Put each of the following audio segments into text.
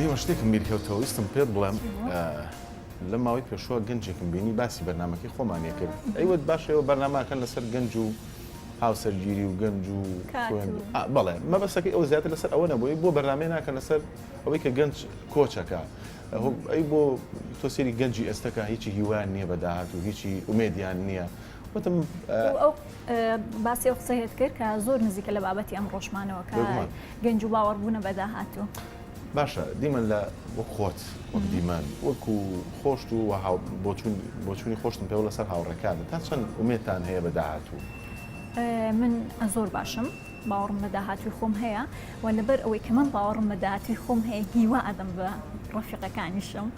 دیمە شتێکم بیرکەوتەوە ویستم پێت بڵێم لە ماوەی پێشوە گەنجێکم بینی باسی بەرنامەکەی خۆمانیە کرد ئەیوت باشەوە بەرنامەکەن لەسەر گەنج و هاوسەرگیری و گەنج و بەڵێ مەبەستەکەی ئەو زیاتر لەسەر ئەوە نەبووی بۆ بەرنامەی ناکەن لەسەر ئەوەی کە گەنج کۆچەکە ئەی بۆ تۆ سێری گەنجی ئێستەکە هیچی هیوان نییە بەداهات و هیچی ئومێدیان نییە وتم ئەو باسی ئەو قسەیت کرد کە زۆر نزیکە لە بابەتی ئەم ڕۆژمانەوە کە گەنج و باوەڕبوونە بەداهاتوو باشە دیمەن لە وەک خۆت وەک دیمان وەکو خۆشت و بۆچوونی خۆشتم پێوە لەسەر هاوڕێکانە تا چەند ئومێدتان هەیە بە داهاتوو من زۆر باشم باوەڕم بە داهاتوی خۆم هەیە و لەبەر ئەوەی کە من باوەڕم بە داهاتوی خۆم هەیە هیوا ئەدەم بە ڕەفیقەکانیشم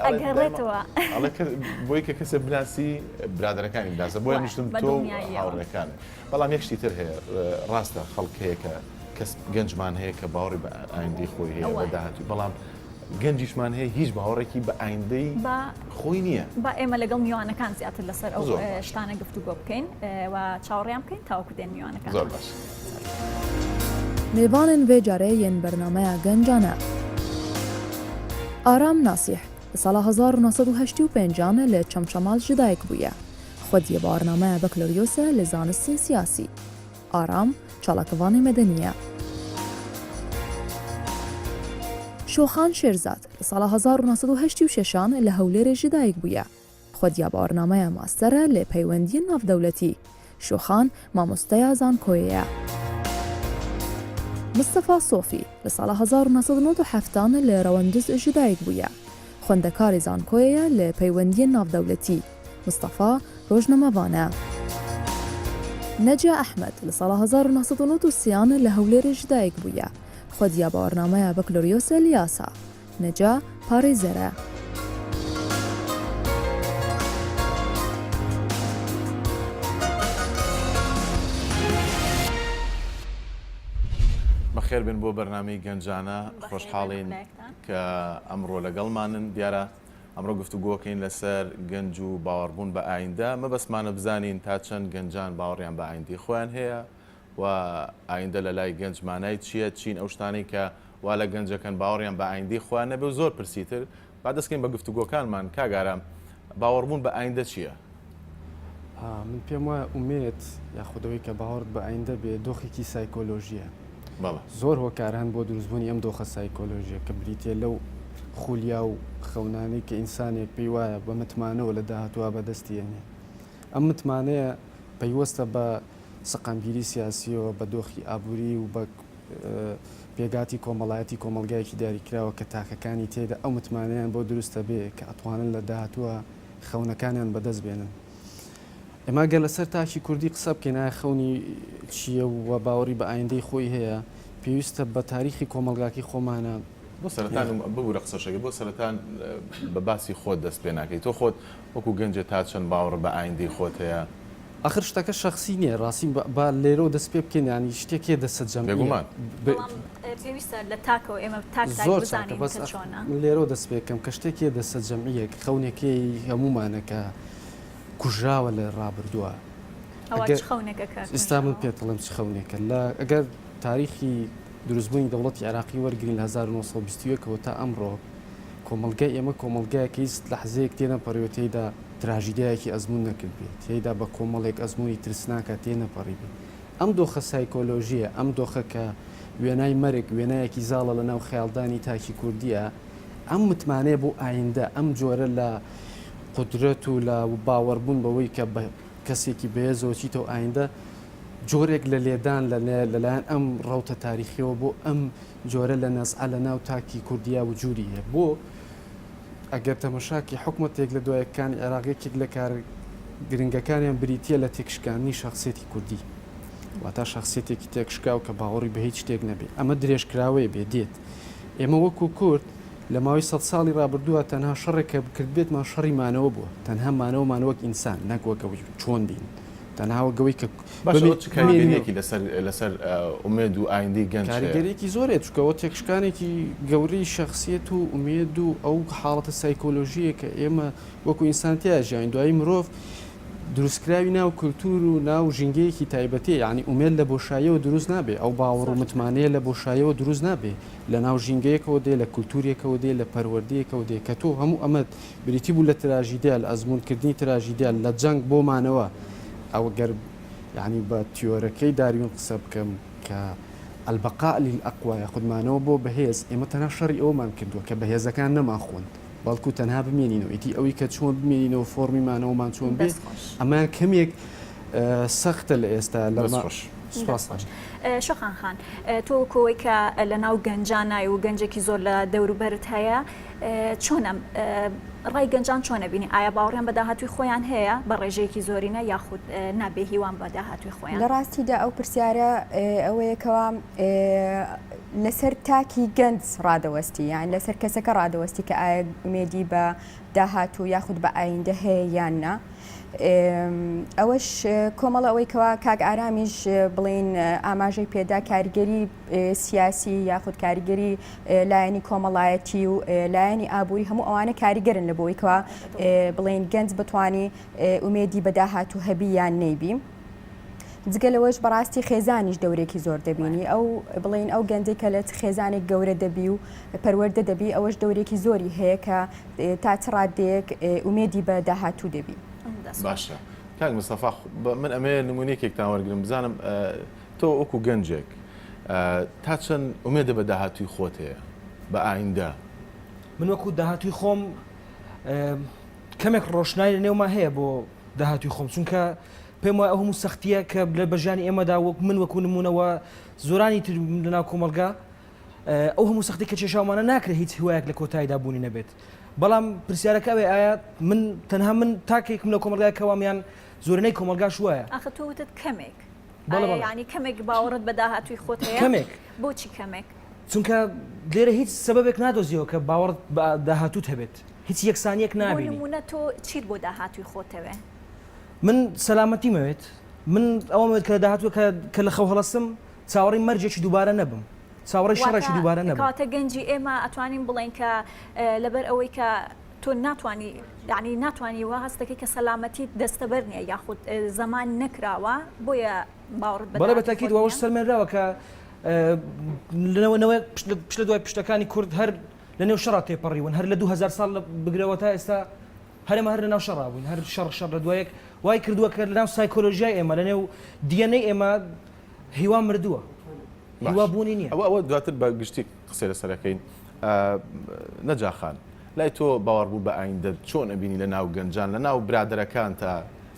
ئەگەڕێتەوە بۆی کە کەسە بناسی برادەرەکانی بناسە بۆیە میشتم تۆ هاوڕێکانە بەڵام یەکشتی تر هەیە ڕاستە خەڵک هەیە کە کەس گەنجمان هەیە کە باوەڕی بە ئایندەی خۆی هەیە بە داهاتوی بەڵام گەنجیشمان هەیە هیچ باوەڕێکی بە ئایندەی خۆی نییە با ئێمە لەگەڵ میوانەکان زیاتر لەسەر ئەو شتانە گفتوگۆ بکەین و چاوەڕێیان بکەین تاوەکو دێن میوانەکان زۆر باش میوانن vê carê yên bernameya gencan e Aram Nasîh li sala 1985 li Çemçemal ji dayîk bûye xwediye barnameya Bakaloryosa li zanistên siyasî Aram çalakivanê medenî ye Şoxan Şêrzad li sala 1986 li Hewlêrê ji dayîk bûye xwediya barnameya master e lê peywendiyên navdewletî Şoxan mamosteya Zankoyê ye Mustafa Sofî li sala 1997 li Rewendiz ji dayîk bûye xwendekarê Zankoyê ye li peywendiyên navdewletî Mustafa rojnamevan e Neca Ehmed li sala 1993 li Hewlêrê ji dayîk bûye xwediya barnameya Bakaloryosa li Yasa Neca parêzer e بەخێر بن بۆ بەرنامەی گەنجانە خۆشحاڵین کە ئەمڕۆ لەگەڵمانن دیارە ئەمڕۆ گفتوگۆکەین لەسەر گەنج و باوەڕبوون بە ئایندە مەبەستمانە بزانین تا چەند گەنجان باوەڕیان بە ئایندەی خۆیان هەیە و ئایندە لە لای گەنجمانای چییە چین ئەو شتانەی کە وا لە گەنجەکەن باوەڕیان بە ئایندەی خۆیان نەبێ و زۆر پرسیتر با دەستکەین بە گفتوگۆکانمان کاگارام باوەڕبوون بە ئایندە چییە؟ من پێم وایە ئومێد یاخودەوەی کە باوەڕ بە ئایندە بێ دۆخێکی سایکۆلۆژیە زۆر هۆکاران بۆ دروستبوونی ئەم دۆخە سایکۆلۆژیە کە بریتێ لەو خولیا و خەونانەی کە ئینسانێک پێی وایە بە متمانەوە لە داهاتوە بەدەستیێنێ ئەم متمانەیە پەیوەستە بە سەقامگیری سیاسیەوە بە دۆخی ئابووری و بە پێگاتی کۆمەڵایەتی کۆمەلگایەکی دیاریکراوە کە تاکەکانی تێدا ئەو متمانەیان بۆ دروستە بێ کە ئەتوانن لە داهاتوە خەونەکانیان بەدەست بێنن ئێمە گەل لەسەر تاکی کوردی قسە بکەین ئایا خەونی چییە و باوەڕی بە ئایندەی خۆی هەیە پێویستە بە تاریخی کۆمەلگاکی خۆمانە بۆ سەرەتان ببوورە قسەشەکە بۆ سەرەتان بە باسی خۆت دەست پێ ناکەیت تۆ خۆت وەکو گەنجە تا چەند باوەڕ بە ئایندەی خۆت هەیە ئاخر شتەکە شخصی نییە ڕاستی با لێرەوە دەست پێ بکەین ینی شتێکێ دەسەجەم بێگومان پێویستە لە تاکەوە ئێمە زۆر لێرەوە دەست پێکەم کە شتێکێ دەسەجەمیەک خەونێکی هەمومانەکە کوژراوە لە ڕابردووە ئێستا من پێتڵم چ خەونێکە لە ئەگەر تاریخی دروستبوونی دەوڵەتی عێراقی وەرگین لە 1920ەوە تا ئەمڕۆ کۆمەلگای ئێمە کۆمەلگایەکە هیچ لەحزەیەک تێنە پەڕێتەیەدا تراژیدایەکی ئەزمون نەکرد بێت تێیدا بە کۆمەڵێک ئەزمموی ترسناکە تێنەپەڕی بێت ئەم دۆخە سایکۆلۆژیە ئەم دۆخە کە وێنای مەرگ وێنایەکی زاڵە لە ناو خەیاڵدانی تاکی کوردیە ئەم متمانەیە بۆ ئایندە ئەم جۆرە لە قدرەت و لە باوەڕبوون بەوەی کە بە کەسێکی بەهێزەوە چیتەوە ئایندە جۆرێک لە لێدان لەلایەن ئەم ڕەوتە تاریخیەوە بۆ ئەم جۆرە لە نەزعە لە ناو تاکی کوردیا و جووریە بۆ ئەگەر تەمەشاکی حکومەتێک لە دوایەکانی عێراقیەکێک لە کار گرنگەکانیان بریتە لە تێکشکانی شخصێتی کوردی واتە شخصێتێکی تێکشکاو کە باوەڕی بە هیچ شتێک نەبێت ئەمە درێژکراوەیە بێ دێت ئێمە وەکو کورد لە ماوەی 100 ساڵی ڕابردووە تەنها شەڕێکە بکرد بێتمان شەڕی مانەوە بووە تەنها مانەوەک ئینسان نەکوەکەوەی چۆن بین تەنهاوە گەوەی کە کاریگەریەکی لەسەر ئومێد و ئایندەی گەنج کاریگەریەکی زۆرێت چکەوە تێکشکانێکی گەورەی شخصیت و ئومێد و ئەو حاڵەتە سایکۆلۆژیە کە ئێمە وەکو ئینسانتیا ژیان دوایی مرۆڤ دروستکراوی ناو کولتور و ناو ژینگەیەکی تایبەتی یعنی ئومێد لە بۆشاییەوە دروست نابێ ئەو باوەڕ و متمانەیە لە بۆشاییەوە دروست نابێ لە ناو ژینگەیەکەوە دێ لە کولتوریەکەوە دێ لە پەروەردەیەکەوە دێ کە تۆ هەموو ئەمەد بریتی بوو لە تراژیدیا لە ئەزمونکردنی تراژیدیا لە جەنگ بۆمانەوە ئەوە گەر یعنی بە تیۆرەکەی داریون قسە بکەم کە البقاء للأقوى خودمانەوە بۆ بەهێز ئێمە تەنها شەڕی ئەومان کردووە کە بەهێزەکان نەماخۆن بەڵکو تەنها بمێنینەوە ئیتی ئەوەی کە چۆن بمێنینەوە فۆرمیمانەوەمان چۆن بێت ئەمان کەمێک سەختە لە ئێستا لەمە شەخان خان تۆ کۆی کە لە ناو گەنجان نای و گەنجێکی زۆر لە دەوروبەرت هەیە چۆنە ڕای گەنجان چۆنە بینی ئایا باوەڕیان بە داهاتووی خۆیان هەیە بە ڕێژەیەکی زۆرینە یاخود نابێ هیوان بە داهاتووی خۆیان لە ڕاستیدا ئەو پرسیارە ئەوەیەکەوە لەسەر تاکی گەنج ڕادەوەستی یان لەسەر کەسەکە ڕادەوەستی کە ئایا ئومێدی بە داهاتوو یاخود بە ئایندە هەیە یان نا ئەوەش کۆمەڵ ئەوەی کەوا کاک ئارامیش بڵین ئاماژەی پێدا کاریگەری سیاسی یاخود کاریگەری لایەنی کۆمەڵایەتی و لایەنی ئابووری هەموو ئەوانە کاریگەرن لە بۆی کەوا بڵین گەنج بتوانێ ئومێدی بە داهاتوو هەبی یان نەیبی جگە لەوەش بەڕاستی خێزانیش دەورێکی زۆر دەبینی ئەو بڵین ئەو گەنجێک کە لە خێزانێک گەورە دەبی و پەروەردە دەبی ئەوەش دەورێکی زۆری هەیە کە تا چ ڕادێک ئومێدی بە داهاتوو دەبی. باشە کاک مستەفا من ئەمێ نمونەیەکێکتان وەرگرم بزانم تۆ وەکو گەنجێک تا چەند ئومێدە بە داهاتووی خۆت هەیە بە ئایندە من وەکو داهاتووی خۆم کەمێک ڕۆشنای لە نێوما هەیە بۆ داهاتووی خۆم چونکە پێم وایە ئەو هەموو سەختیە کە لە بەژانی ئێمەدا من وەکو نمونەوە زۆرانی تر لەناو کۆمەلگا ئەو هەموو سەختی کە چێشاومانە ناکرێت هیچ هیوایەک لە کۆتاییدا بوونی نەبێت بەڵام پرسیارەکە ئەوێ ئایا من تەنها من تاکێکم لە کۆمەلگای کەوامیان زۆرینەی کۆمەلگاش وایە ئاخە تۆ وتت کەمێک ینی کەمێک باوەڕت بە داهاتووی خۆت هەیە کەمێک بۆچی کەمێک چونکە لێرە هیچ سەبەبێک نادۆزیەوە کە باوەڕ بە داهاتووت هەبێت هیچ یەکسانیەک نابینی نمونە تۆ چیت بۆ داهاتووی خۆتەوە من سەلامەتی مەوێت من ئەوەمەوێت کە داهاتووە کە لە خەو هەڵەسم چاوەڕی مەرجێکی دووبارە نەبم چاوەڕی شەڕێکی دووبارە نەبم کاتە گەنجی ئێمە ئەتوانین بڵێن کە لەبەر ئەوەی کە تۆ ناتوانانی یعنی ناتوانانی وە هەستەکەی کە سەلامەتی دەستەبەر نییە یاخود زەمان نەکراوە بۆیە باوەڕت بەڵێ بەتاکید وەش سەرمێنراوە کە لەنەوەی پشت دوای پشتەکانی کورد هەر لە نێو شەڕا تێپەڕیون هەر لە 2000 ساڵ بگرەوە تا ئێستا هەرێمە هەر لە ناو شەڕا بووین هەر شەڕ لە دوایەک وای کردووە کە لە ناو سایکۆلۆژیای ئێمە لە نێو دیەنەی ئێمە هیوا مردووە هیوا بوونی نییە ئەوە دواتر بە گشتی قسە لەسەرەکەین نەجاخان لای تۆ باوەڕبوو بە ئایندە چۆن ئەبینی لە ناو گەنجان لە ناو برادەرەکان تا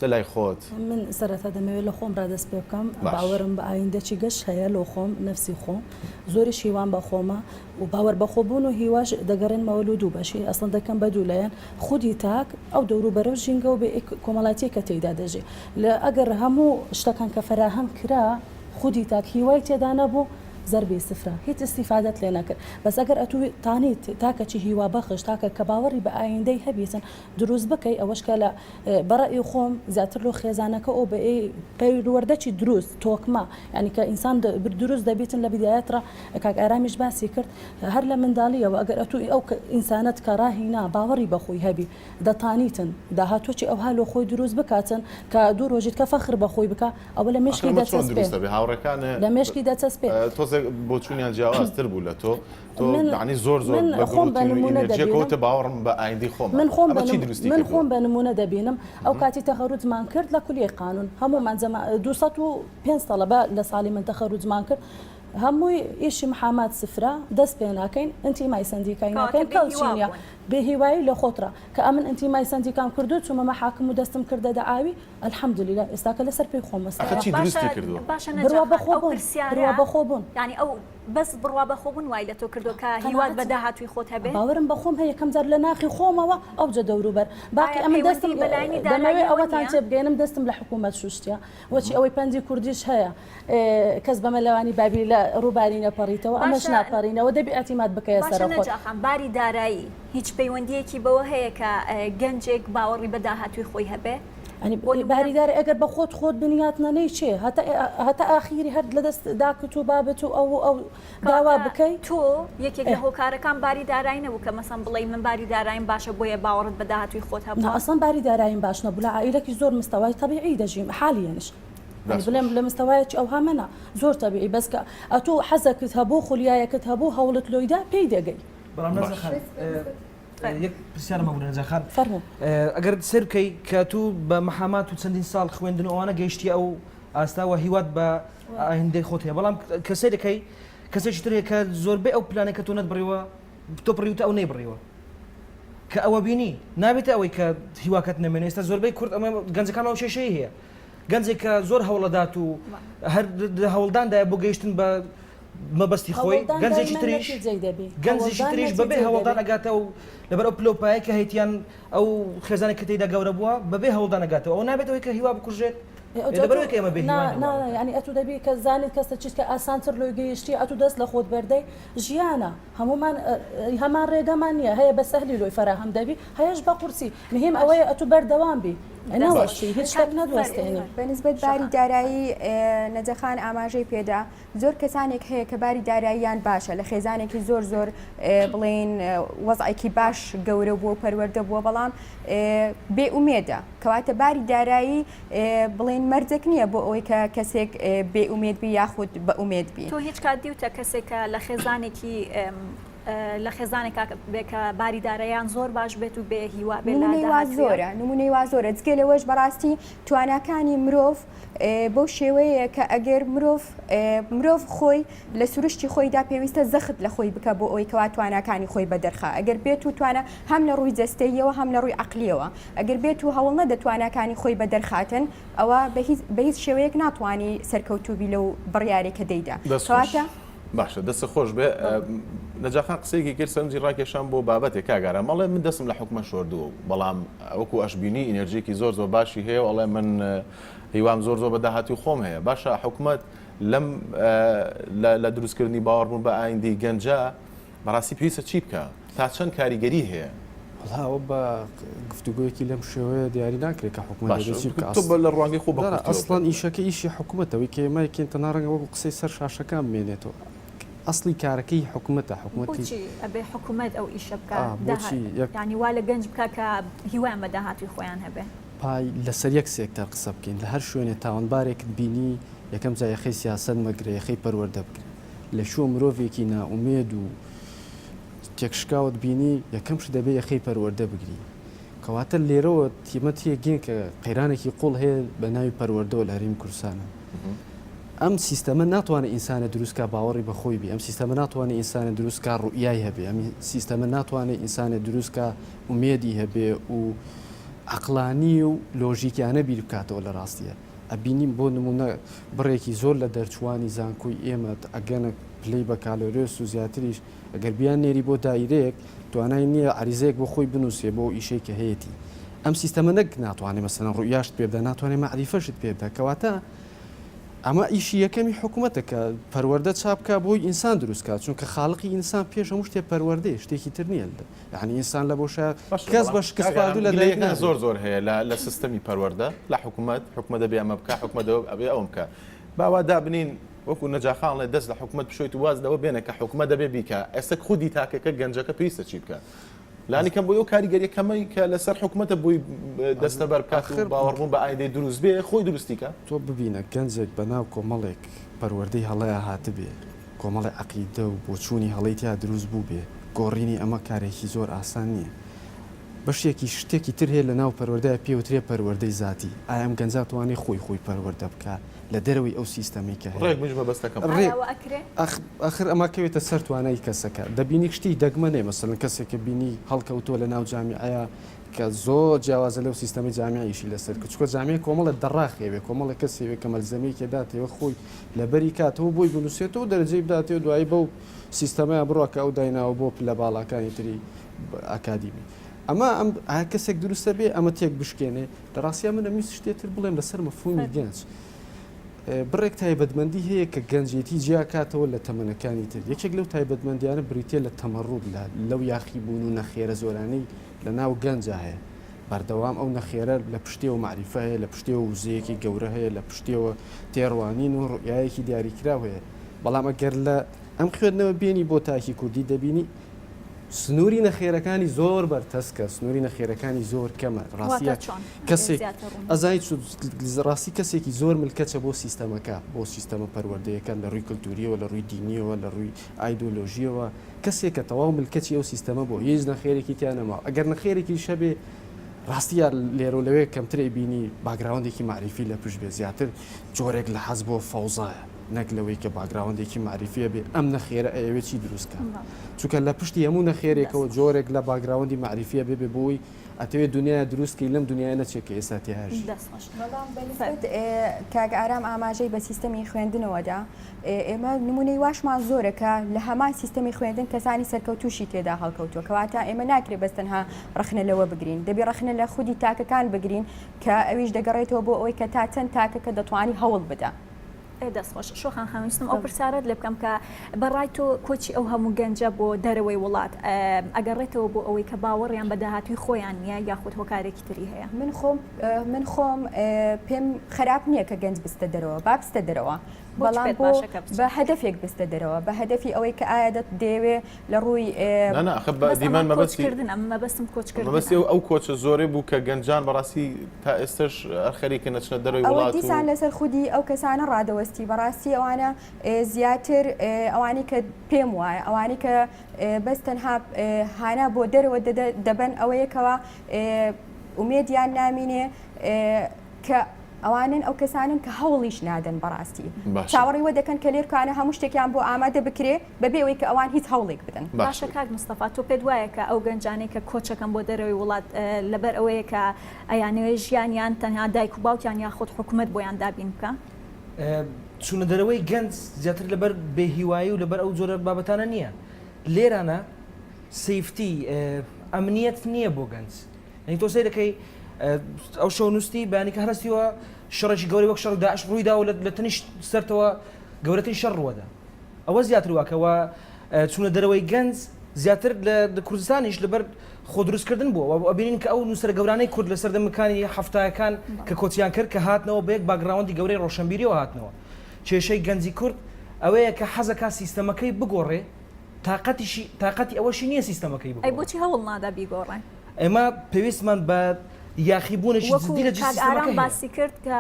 لای خۆت من سەرەتا دەمەوێت لە خۆم ڕادەست پێ بکەم باوەرم بە ئایندەی گەشت هەیە لۆ خۆم نفسی خۆم زۆری شیوان بە خۆمە و باوەڕ بەخۆبوون و هیواش دەگەڕێنمەوە لە دوو بەشی ئەسڵ دەکەم بە دوو لایەن خودی تاک ئەو دەوروبەرە و ژینگە و بێ کۆمەڵاتی کە تێیدا دەژێ لە ئەگەر هەموو شتەکان کە فەراهەم کرا خودی تاک هیوای تێدا نەبوو زەربی سفرە هیچ استیفادەت لێ نەکرد بەس ئەگەر ئەتوی تانیت تاکەچی هیوا بەخش تاکە کە باوەڕی بە ئایندەی هەبیسن دروست بکەی ئەوەش کە لە بەڕێی خۆم زیاتر لۆ خێزانەکە ئەو بە پەیوەردەی دروست تۆکمە ینی کە ئینسان دروست دەبێتن لە بیدایەتڕ کاک ئارامیش باسی کرد هەر لە منداڵیەوە ئەگەر ئەتوی ئەو ئینسانەت کە ڕاهینا باوەڕی بەخۆی هەبی دەتانیتن داهاتۆکی ئەو هەلۆ خۆی دروست بکاتن کە دوو ڕۆژیت کە فەخر بەخۆی بکە ئەوە لە مشکی دەچەسپێ لە مشکی دەچەسپێ بۆ چونیان جیاوازتر بوو لە تۆ ینی زۆر زۆرکۆتە باوەڕم بە ئایندی خۆم من خۆم بە نمونە دەبینم ئەو کاتی تەخەروجمان کرد لە کولیە قانون هەمومان 205 تەڵەبە لە ساڵی من تەخەروجمان کرد هەمووی ئیشی محامات سفرە دەست پێ ناکەین ئەنتیمای سندیکای ناکەین کەڵچینە بێهیوایی لە خۆترا کە ئەمن ئەنتیمای سندیکام کردو چوومە مەحاکم و دەستم کردە دەعاوی ئەلحەمدولیلا ئێستاکە لەسەر پێی خۆمەست بڕوا بەخۆ بوون ینی ئەو بەس بڕوا بەخۆبوون وای لە تۆ کردو کە هیوات بە داهاتووی خۆت هەبێ باوەرم بەخۆم هەیە یەکەم جار لە ناخی خۆمەوە ئەو جە دەوروبەر باقی ئەمن دەستم دەمەوێت ئەوەتان تێ بگەێنم دەستم لە حکوومەت شوشتیا وەچی ئەوەی پەنجی کوردیش هەیە کەس بەمە لەوانی بابی لە ڕووباری نەپەڕیتەوە ئەمەش ناپەڕینەوە دەبی ئەتیمات بکەیە سەر خۆت باری دارایی هیچ پەیوەندیەکی بەوە هەیە کە گەنجێک باوەڕی بە داهاتووی خۆی هەبێ ینی باریدارە ئەگەر بە خۆت بنیاتنەنەی چێ هەتا ئاخیری هەر لە دەست داکت و بابێت و ئەو داوا بکەیت تۆ یەکێک لە هۆکارەکان باری دارایی نەبوو کە مەسەن بڵێ من باری داراییم باشە بۆیە باوەڕت بە داهاتووی خۆت هەبوو ئەسان باری داراییم باش نەبوو لە عائیلەکی زۆر مستەوای طبیعی دەژیم حالیێنش بڵێم لە مستەوایەکی ئەو هامەنا زۆر طبیعی بەسکە ئەتۆ حەزەکت هەبوو خولیایەکت هەبوو هەوڵت لۆیدا پێی دەگەی بەڵام یەک پرسیارمە بوو نەجاخان فەرموو ئەگەر سەر بکەی کە تو بە مەحامات و چەندین ساڵ خوێندن ئەوانە گەیشتی ئەو ئاستاوە هیوات بە ئاهێندەی خۆت هەیە بەڵام کەسێ دەکەی کەسێکی تر هەیە کە زۆربەی ئەو پلانێک کە تۆ نەتبڕیوە تۆ بڕیوتە ئەو نەیبڕیوە کە ئەوە بینی نابێتە ئەوەی کە هیواکەت نەمێنێ ئێستا زۆربەی کورد ئەمە گەنجەکان ئەو شێشەی هەیە گەنجێک کە زۆر هەوڵەدات و هەر هەوڵداندایە بۆ گەیشتن بە مەبەستی خۆی گەنجێکی تریش بەبێ هەوڵدان ئەگاتە و لەبەر ئەو پلۆپایە کە هەیتیان ئەو خێزانێک کە تێیدا گەورە بووە بەبێ هەوڵدان ئەگاتەوە ئەو نابێتەوەی کە هیوا بکوژێت لەبەرەوەی ئێمە بێ ینی ئەتو دەبی کە زانیت کەسە چیت کە ئاسانتر لۆی گەیشتی ئەتو دەست لە خۆت بەردەی ژیانە هەمان ڕێگەمان نییە هەیە بە سەهلی لۆی فەراهەم دەبی هەیەش بە قورسی مهم ئەوەیە ئەتو بەردەوام بی نەوەشتی هیچ شتێک نەدوەستێنی بەنسبەت باری دارایی نەجەخان ئاماژەی پێدا زۆر کەسانێک هەیە کە باری داراییان باشە لە خێزانێکی زۆر بڵێن وەزعێکی باش گەورە بووە پەروەردە بووە بەڵام بێئومێدە کەواتە باری دارایی بڵێن مەرجێک نییە بۆ ئەوەی کە کەسێک بێئومێد بی یاخود بە ئومێد بی تۆ هیچ کات دیوتە کەسێکە لە خێزانێکی لە خێزانێکا بێکە باریدارەیان زۆر باش بێت و بێ هیوا بێ نمونەی وا زۆرە جگە لەوەش بەڕاستی تواناکانی مرۆڤ بەو شێوەیە کە ئەگەر مرۆڤ خۆی لە سروشتی خۆیدا پێویستە زەخت لە خۆی بکە بۆ ئەوی کەوا تواناکانی خۆی بەدەرخا ئەگەر بێت و توانە هەم لە ڕووی جەستەیەوە هەم لە ڕووی عەقلیەوە ئەگەر بێت و هەوڵ نەدە تواناکانی خۆی بەدەرخاتن ئەوە بە هیچ شێوەیەک ناتوانی سەرکەوتوبی لەو بڕیارێکە دەیدا کەواتە باشە دەستە خۆش بێ نەجاخان قسەیەکی کرد سەرنجی ڕاکێشان بۆ بابەتێک کاگارە مەڵێ من دەستم لە حکومە شۆردووە بەڵام ئەوەکو ئەشبینی ئینەرژیکی زۆر باشی هەیە ئەڵێ من هیوام زۆر بە داهاتی خۆم هەیە باشە حکومەت لەم لە دروستکردنی باوەڕبوون بە ئایندەی گەنجە بەڕاستی پێویستە چی بکە تا چەند کاریگەری هەیە ئەوە بە گفتوگویەکی لەم شێوەیە دیاری ناکرێت کە حکومەت لە ڕوانگەی خۆ ئەسڵان ئیشەکە ئیشی حکوومەتەوەی کە ئێمەکەین تەناڕەنگە وەکو قسەی سەر شاشەکان بمێنێتەوە ئەسڵی کارەکەی حکوومەتە حکوومەتی ئەبێ حکوومەت ئەو ئیشە بکە ینی وا لە گەنج بکە کە هیوایان بە داهاتوی خۆیان هەبێ پای لەسەر یەک سێکتەر قسە بکەین لە هەر شوێنێ تاوانبارێکت بینی یەکەم جا یەخەی سیاسەت مەگرێ یەخەی پەروەردە بکرێ لە شوۆ مرۆڤێکی نائومێد و تێکشکاوت بینی یەکەم ش دەبێ یەخەی پەروەردە بگری کەواتە لێرەوە تیمەت هەیەگەین کە قەیرانێکی قوڵ هەیە بە ناوی پەروەردەوە لە هەرێمی کوردستانە ئەم سیستەمە ناتوانێت ئینسانە دروستکە باوەڕی بەخۆی بی ئەم سیستەمە ناتوانێت ئینسانە دروستکە ڕوئیای هەبێ ئەم سیستەمە ناتوانێت ئینسانە دروستکە ئومێدی هەبێ و عەقلانی و لۆژیکیانە بیر بکاتەوە لە ڕاستیە ئەبینیم بۆ نمونە بڕێکی زۆر لە دەرچوانی زانکۆی ئێمە ئەگەنە پلەی بە کالۆرێس و زیاتریش ئەگەر بیان نێری بۆ دایرەیەک توانای نییە عریزەیەک بۆ خۆی بنووسێ بۆ ئیشەی کە هەیەی ئەم سیستەمە نەک ناتوانێت مەسەڵەن ڕوئیاشت پێ بدە ناتوانێت مەعریفەشت پێ بدە کەواتە ئەمە ئیشی یەکەمی حکوومەتە کە پەروەردە چاپکە بۆی ئینسان دروستکات چونکە خاڵقی ئینسان پێش هەموو شتێ پەروەردەی شتێکی تر نییە یعنی ئینسان لە بۆشە کەس بە شکستفادو لە زۆر هەیە لە سیستەمی پەروەردە لە حکومەت دەبێ ئەمە بکە حکومەتەوە ئەبێ ئەوم بکە باوا دابنین وەکو نەجاخانڵێ دەست لە حکومەت بشۆیت وازدەوە بێنە کە حکومەت دەبێ بیکە ئێستا خودی تاکەکە گەنجەکە پێویستە چی بکە لانی کەم بۆ ئەو کاریگەریەکەمەی کە لەسەر حکومەتە بۆی دەستە بەرکات باوەڕبوون بە ئایندەی دروست بێ خۆی دروستیکە تۆ ببینە گەنجێک بەناو کۆمەڵێک پەروەردەی هەڵەیە هاتبێ کۆمەڵی عەقیدە و بۆچوونی هەڵەی تیا دروست بوو بێ گۆڕینی ئەمە کارێکی زۆر ئاسان نییە بەشێکی شتێکی تر هەیە لە ناو پەروەردەیە پێوترێ پەروەردەی ذاتی ئایا ئەم گەنجە توانێت خۆی پەروەردە بکە لە دەرەوەی ئەو سیستەمی کە ئەخر ئەمە کەوێتە سەر توانای کەسەکە دەبینی شتی دەگمەنێ مەسەڵەن کەسێکە بینی هەڵکەوتۆ لە ناو جامیعەیە کە زۆر جیاوازە لەو سیستەمی جامیعیشی لەسەر کچکۆ جامیع کۆمەڵە دەڕاخێوێ کۆمەڵە کەسێوێ کە مەلزەمەیەکێ داتێوە خۆی لەبەری کاتەوە بۆی بنووسێتەوە دەرەجەی بداتێ و دوایی بەو سیستەمەیە بڕۆکە ئەو دایناوە بۆ لە باڵاکانی تری ئاکادیمی ئەمە ئەم کەسێک دروستە بێ ئەمە تێک بشکێنێ لەڕاستیا من ئەمیست شتێتر بڵێم لەسەر مەفهومی گەنج بڕێک تایبەتمەندی هەیە کە گەنجێتی جیاکاتەوە لە تەمەنەکانی تر یەکێک لەو تایبەتمەندیانە بریتێ لە تەمەڕوود لەو یاخی بوون و نەخێرە زۆرانەی لە ناو گەنجە هەیە بەردەوام ئەو نەخێرە لە پشتێوە معریفە هەیە لە پشتێوە وزەیەکی گەورە هەیە لە پشتێوە تێڕوانین و ڕوئایەکی دیاریکراو هەیە بەڵام ئەگەر لە ئەم خوێندنەوە بینی بۆ تاکی کوردی دەبینی سنووری نەخێرەکانی زۆر بەرتەسکە سنووری نەخێرەکانی زۆر کەمە ڕاستیە کەسێک ئەزای ڕاستی کەسێکی زۆر ملکەچە بۆ سیستەمەکە بۆ سیستەمە پەروەردەیەەکە لە ڕووی کللتوریەوە لە ڕووی دینیەوە لە ڕووی ئایدۆلۆژیەوە کەسێکە تەواو ملکەچی ئەو سیستەمە بۆ هیچ نەخێرێکی تیانەما ئەگەر نەخێرێکی شەبێ ڕاستیە لێرە لەوەیە کەمترێ بینی باگراوندێکی معریفی لە پشت بێ زیاتر جۆرێک لە حەز بۆ فەوزایە نەک لەوەی کە باگراوندێکی معریفیە بێ ئەم نەخێرە ئەوێ چی دروستکە چونکە لە پشتی هەموو نەخێرێکەوە جۆرێک لە باگراوندی معریفیە بێ بۆی ئەتەوێت دنیای دروستکەی لەم دنیای نەچێکە ئێساتی هەژ کاگ ئارام ئاماژەی بە سیستەمی خوێندنەوەدا ئێمە نمونەی واشمان زۆرەکە لە هەمان سیستەمی خوێندن کەسانی سەرکەوتوشی تێدا هەڵکەوتووە کەواتە ئێمە ناکرێت بەستەنها ڕخنە لەوە بگرین دەبی ڕخنە لە خودی تاکەکان بگرین کە ئەویش دەگەڕێتەوە بۆ ئەوەی کە تا چەند تاکەکە دەتوانی هەوڵ بدە. دەستخۆش شۆخان خەویستم ئەو پرسیارت لێ بکەم کە بەڕای تۆ کۆچی ئەو هەموو گەنجە بۆ دەرەوەی وڵات ئەگەڕێتەوە بۆ ئەوەی کە باوەڕیان بە داهاتووی خۆیان نییە یاخود هۆکارێکی تری هەیە من خۆم پێم خراپ نییە کە گەنج بستە دەرەوە با بستە دەرەوە بەڵام بە هەدەفێک بستە دەرەوە بە هەدەفی ئەوەی کە ئایا دەوێ لە ڕووی دیمان مەبەستم کۆچکردن بەستی ئەو کۆچە زۆرێ بوو کە گەنجان بەڕاستی تا ئێستش خەریکە نەچنە دەرەوەی وڵات دیسان لەسەر خودی ئەو کەسانە ڕادەوەستی بەڕاستی ئەوانە زیاتر ئەوانی کە پێم وایە ئەوانی کە بەس تەنها هانا بۆ دەرەوە دەبن ئەوەیەکەوە ئومێدیان نامینێ کە ئەوانن ئەو کەسانن کە هەوڵیش نادەن بەڕاستی چاوەڕیوە دەکەن کە لێرکانە هەموو شتێکیان بۆ ئامادە بکرێ بەبێ ئەوەی کە ئەوان هیچ هەوڵێک بدەن. باشە کاک مستەفا تۆ پێت وایە کە ئەو گەنجانەی کە کۆچەکەم بۆ دەرەوەی وڵات لەبەر ئەوەیە کە ئەیانەوەی ژیانیان تەنها دایک و باوکیان یاخود حکوومەت بۆیان دابین بکە چونە دەرەوەی گەنج زیاتر لەبەر بێهیوایی و لەبەر ئەو جۆرە بابەتانە نییە لێرانە سیفتی ئەمنیەت نییە بۆ گەنج تۆ سەی دەکەی ئەو شەو نووستی بەیانی کە هەرستیوە شەڕێکی گەوری وەک شەڕ داعش ڕوویدا و لە تەنیش سەرتەوە گەورەترین شەڕ ڕوەدا ئەوە زیاتر واکەوە چونە دەرەوەی گەنج زیاتر لە کوردستانیش لەبەر خۆ دروستکردن بووە ئەبینین کە ئەو نووسەر گەورانەی کورد لە سەردەمەکانی هەفتایەکان کە کۆچیان کرد کە هاتنەوە بەیەک باگراوندی گەورەی ڕۆشنبیریەوە هاتنەوە کێشەی گەنجی کورد ئەوەیە کە حەزەکە سیستەمەکەی بگۆڕێ تااقەتی ئەوەشی نییە سیستەمەکەی ئەی بۆچی هەوڵ نادا بیگۆڕێ ئێمە پێویستمان بە یاخیبوونێکی جدی لە ئارام باسی کرد کە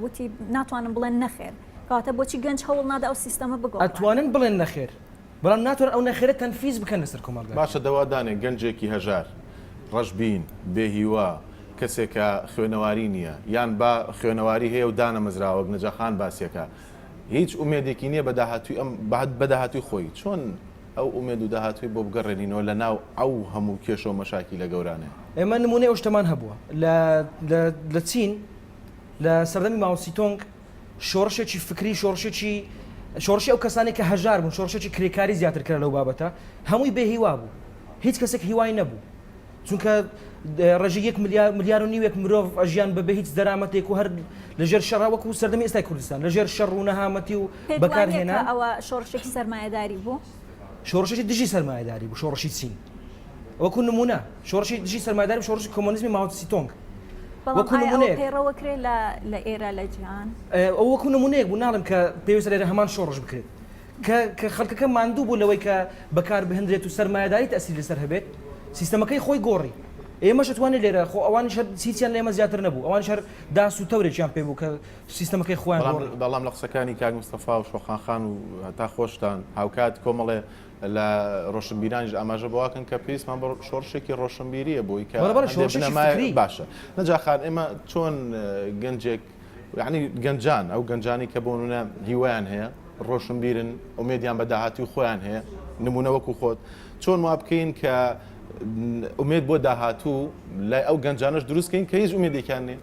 وتی ناتوانم بڵێن نەخێر کەواتە بۆچی گەنج هەوڵ نادا ئەو سیستەمە بگۆڕێ ئەتوانن بڵێن نەخێر بەڵام ناتوان ئەو نەخێرە تەنفیز بکەن لەسەر کۆمەڵگا باشە دەوادانێ گەنجێکی هەژار ڕەشبین بێهیوا کەسێکە خوێنەواری نییە یان با خوێنەواری هەیە و دانەمەزراوە نەجاخان باسیەکە هیچ ئومێدێکی نییە بەداهاتوی خۆی چۆن ئەو ئومێد و داهاتوی بۆ بگەڕێنینەوە لە ناو ئەو هەموو کێشە و مەشاکی لە گەورانێ ئێمە نمونەی ئەو شتەمان هەبووە لە چین لە سەردەمی ماوسیتۆنگ شۆڕشێکی فکری شۆڕشی ئەو کەسانی کە هەژار بوون شۆڕشێکی کرێکاری زیاتر کرد لەو بابەتە هەمووی بێهیوا بوو هیچ کەسێک هیوای نەبوو چونکە ڕێژەی 1.5 ملیار مرۆڤ ئەژیان بەبێ هیچ دەرامەتێک و هەر لەژێر شەڕا وەکو سەردەمی ئێستای کوردستان لەژێر شەڕ و نەهامەتی و بەکارهێنا ئەوە شۆڕشێکی سەرمایەداری بوو شۆڕشی دژی سەرمایهداری بوو شۆڕشی چین وەکو نمونە شۆڕشی دژی سەرمایهداری شۆڕشی کۆمۆنیزمی ماوسیتۆنگ وەکو نمونەیەک پێڕەوەکرێ لە ئێرە لە جیهان ئەو وەکو نمونەیەک بوو ناڵم کە پێویستە لێرە هەمان شۆڕش بکرێت کە خەڵکەکە ماندوو بوو لەوەی کە بەکار بهێنرێت و سەرمایهداری تەسیر لەسەر هەبێت سیستەمەکەی خۆی گۆڕی ئێمەش توانێت لێرە خۆ ئەوانی شەر سیچیان لە ئێمە زیاتر نەبوو ئەوان شەر داس و تەورێکیان پێ بوو کە سیستەمەکەی خۆیان بەڵام لە قسەکانی کاک مستەفا و شۆخان خان و تا خۆشتان هاوکات کۆمەڵێ لە ڕۆشنبیرانیش ئاماژە بواکەن کە پێویستمان بە شۆڕشێکی ڕۆشنبیریە بۆی کە باشە نەجاخان ئێمە چۆن گەنجێک یعنی گەنجان ئەو گەنجانی کە بۆنە هیوایان هەیە ڕۆشنبیرن ئومێدیان بە داهاتی و خۆیان هەیە نمونە وەکو خۆت چۆن وا بکەین کە ئومێد بۆ داهاتوو لای ئەو گەنجانش دروستکەین کە هیچ ئومێدێکیان نێ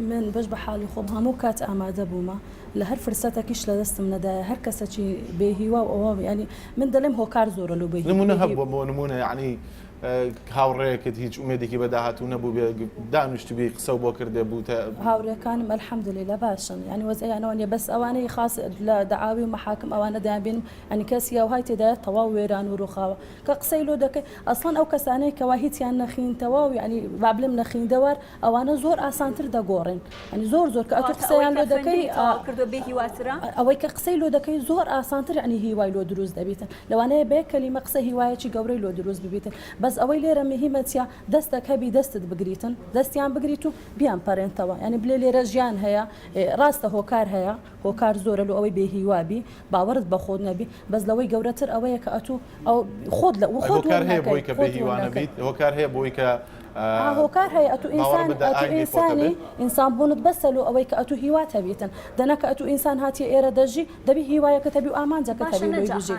من بەش بە حاڵی خۆم هەموو کات ئامادە بوومە لە هەر فرسەتێکیش لە دەستم نەدایە هەر کەسێکی بێهیوا و ئەوە ینی من دەڵێم هۆکار زۆرە لە بێهیوا نمونە هەبووە بۆ نمونە یعنی هاوڕێکت هیچ ئومێدێکی بە داهاتوو نەبوو دانیشتبی قسە بۆ کردێ بوو هاوڕێکانم ئەلحەمدولێ لە باشن ینی وەزیانەوە بەس ئەوانەی خاص لە داعاوی و مەحاکم ئەوانە دابین ئەنی کەسی ئەوهای تێدایە تەواو وێران و ڕووخاوە کە قسەی لۆ دەکەی ئەسڵان ئەو کەسانەی کەوا هیچیان نەخینتەوە و ینی بابلم نەخیندەوەر ئەوانە زۆر ئاسانتر دەگۆڕین ئەنی زۆر کە ئەتو قسەیان لۆ دەکەی کردو بێ هیواترە ئەوەی کە قسەی لۆ دەکەی زۆر ئاسانتر ینی هیوای لۆ دروست دەبێتن لەوانەیە بێ کەلیمە قسە هیوایەکی گەورەی لۆ دروست ببێتن بەس ئەوەی لێرە مهمەتە دەستە کەبی دەستت بگریتن دەستیان بگریت و بیان پەرێنتەوە ینی بلێ لێرە ژیان هەیە ڕاستە هۆکار هەیە هۆکار زۆرە لە ئەوەی بێهیوابی باوەرت بە خۆت نەبی بەس لەوەی گەورەتر ئەوەیە کە ئەتو ئەو خۆت لە هۆکار هەیە بۆی کە بێهیوانە بیت هۆکار هەیە بۆی کە هۆکار هەیە ئەتو ئینسانی ئینسان بوونت بەسەل و ئەوەی کە ئەتو هیوات هەبێتن دەنەکە ئەتو ئینسان هاتی ئێرە دەژی دەبی هیوایەکە تەبی و ئامانجەکە تەبی بژی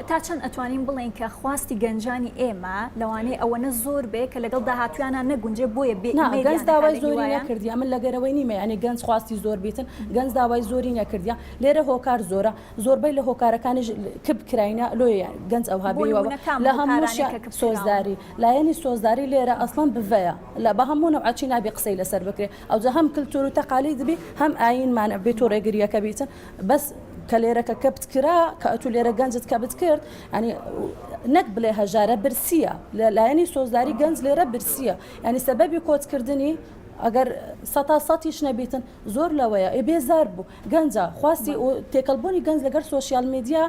تا چەند ئەتوانین بڵێن کە خواستی گەنجانی ئێمە لەوانەیە ئەوەنە زۆر بێ کە لەگەڵ داهاتویانە نەگونجێ بۆیە گەنج داوای زۆری نەکردیا من لەگەرەوەی نیمە ینی گەنج خواستی زۆر بیتن گەنج داوای زۆری نەکردیا لێرە هۆکار زۆرە زۆربەی لە هۆکارەکانی کب کراینە لۆیە گەنج ئەو هابیەوە لە هەموو سۆزداری لایەنی سۆزداری لێرە ئەسڵان بڤەیە لە بە هەموو نەوعچی نابی قسەی لەسەر بکرێ ئەوجە هەم کلتور و تەقالی دەبی هەم ئاینمانە بێت و ڕێگریەکە بیتن بەس کە لێرەکە کە بتکرا کە ئەتو لێرە گەنجت کە بتکرد ینی نەک بڵێ هەژارە برسیە لە لایەنی سۆزداری گەنج لێرە برسیە ینی سەبەبی کۆچکردنی ئەگەر سەتیش نەبیتن زۆر لەوەیە بێزار بوو گەنجە خواستی و تێکەڵبوونی گەنج لەگەر سوۆسیال میدیا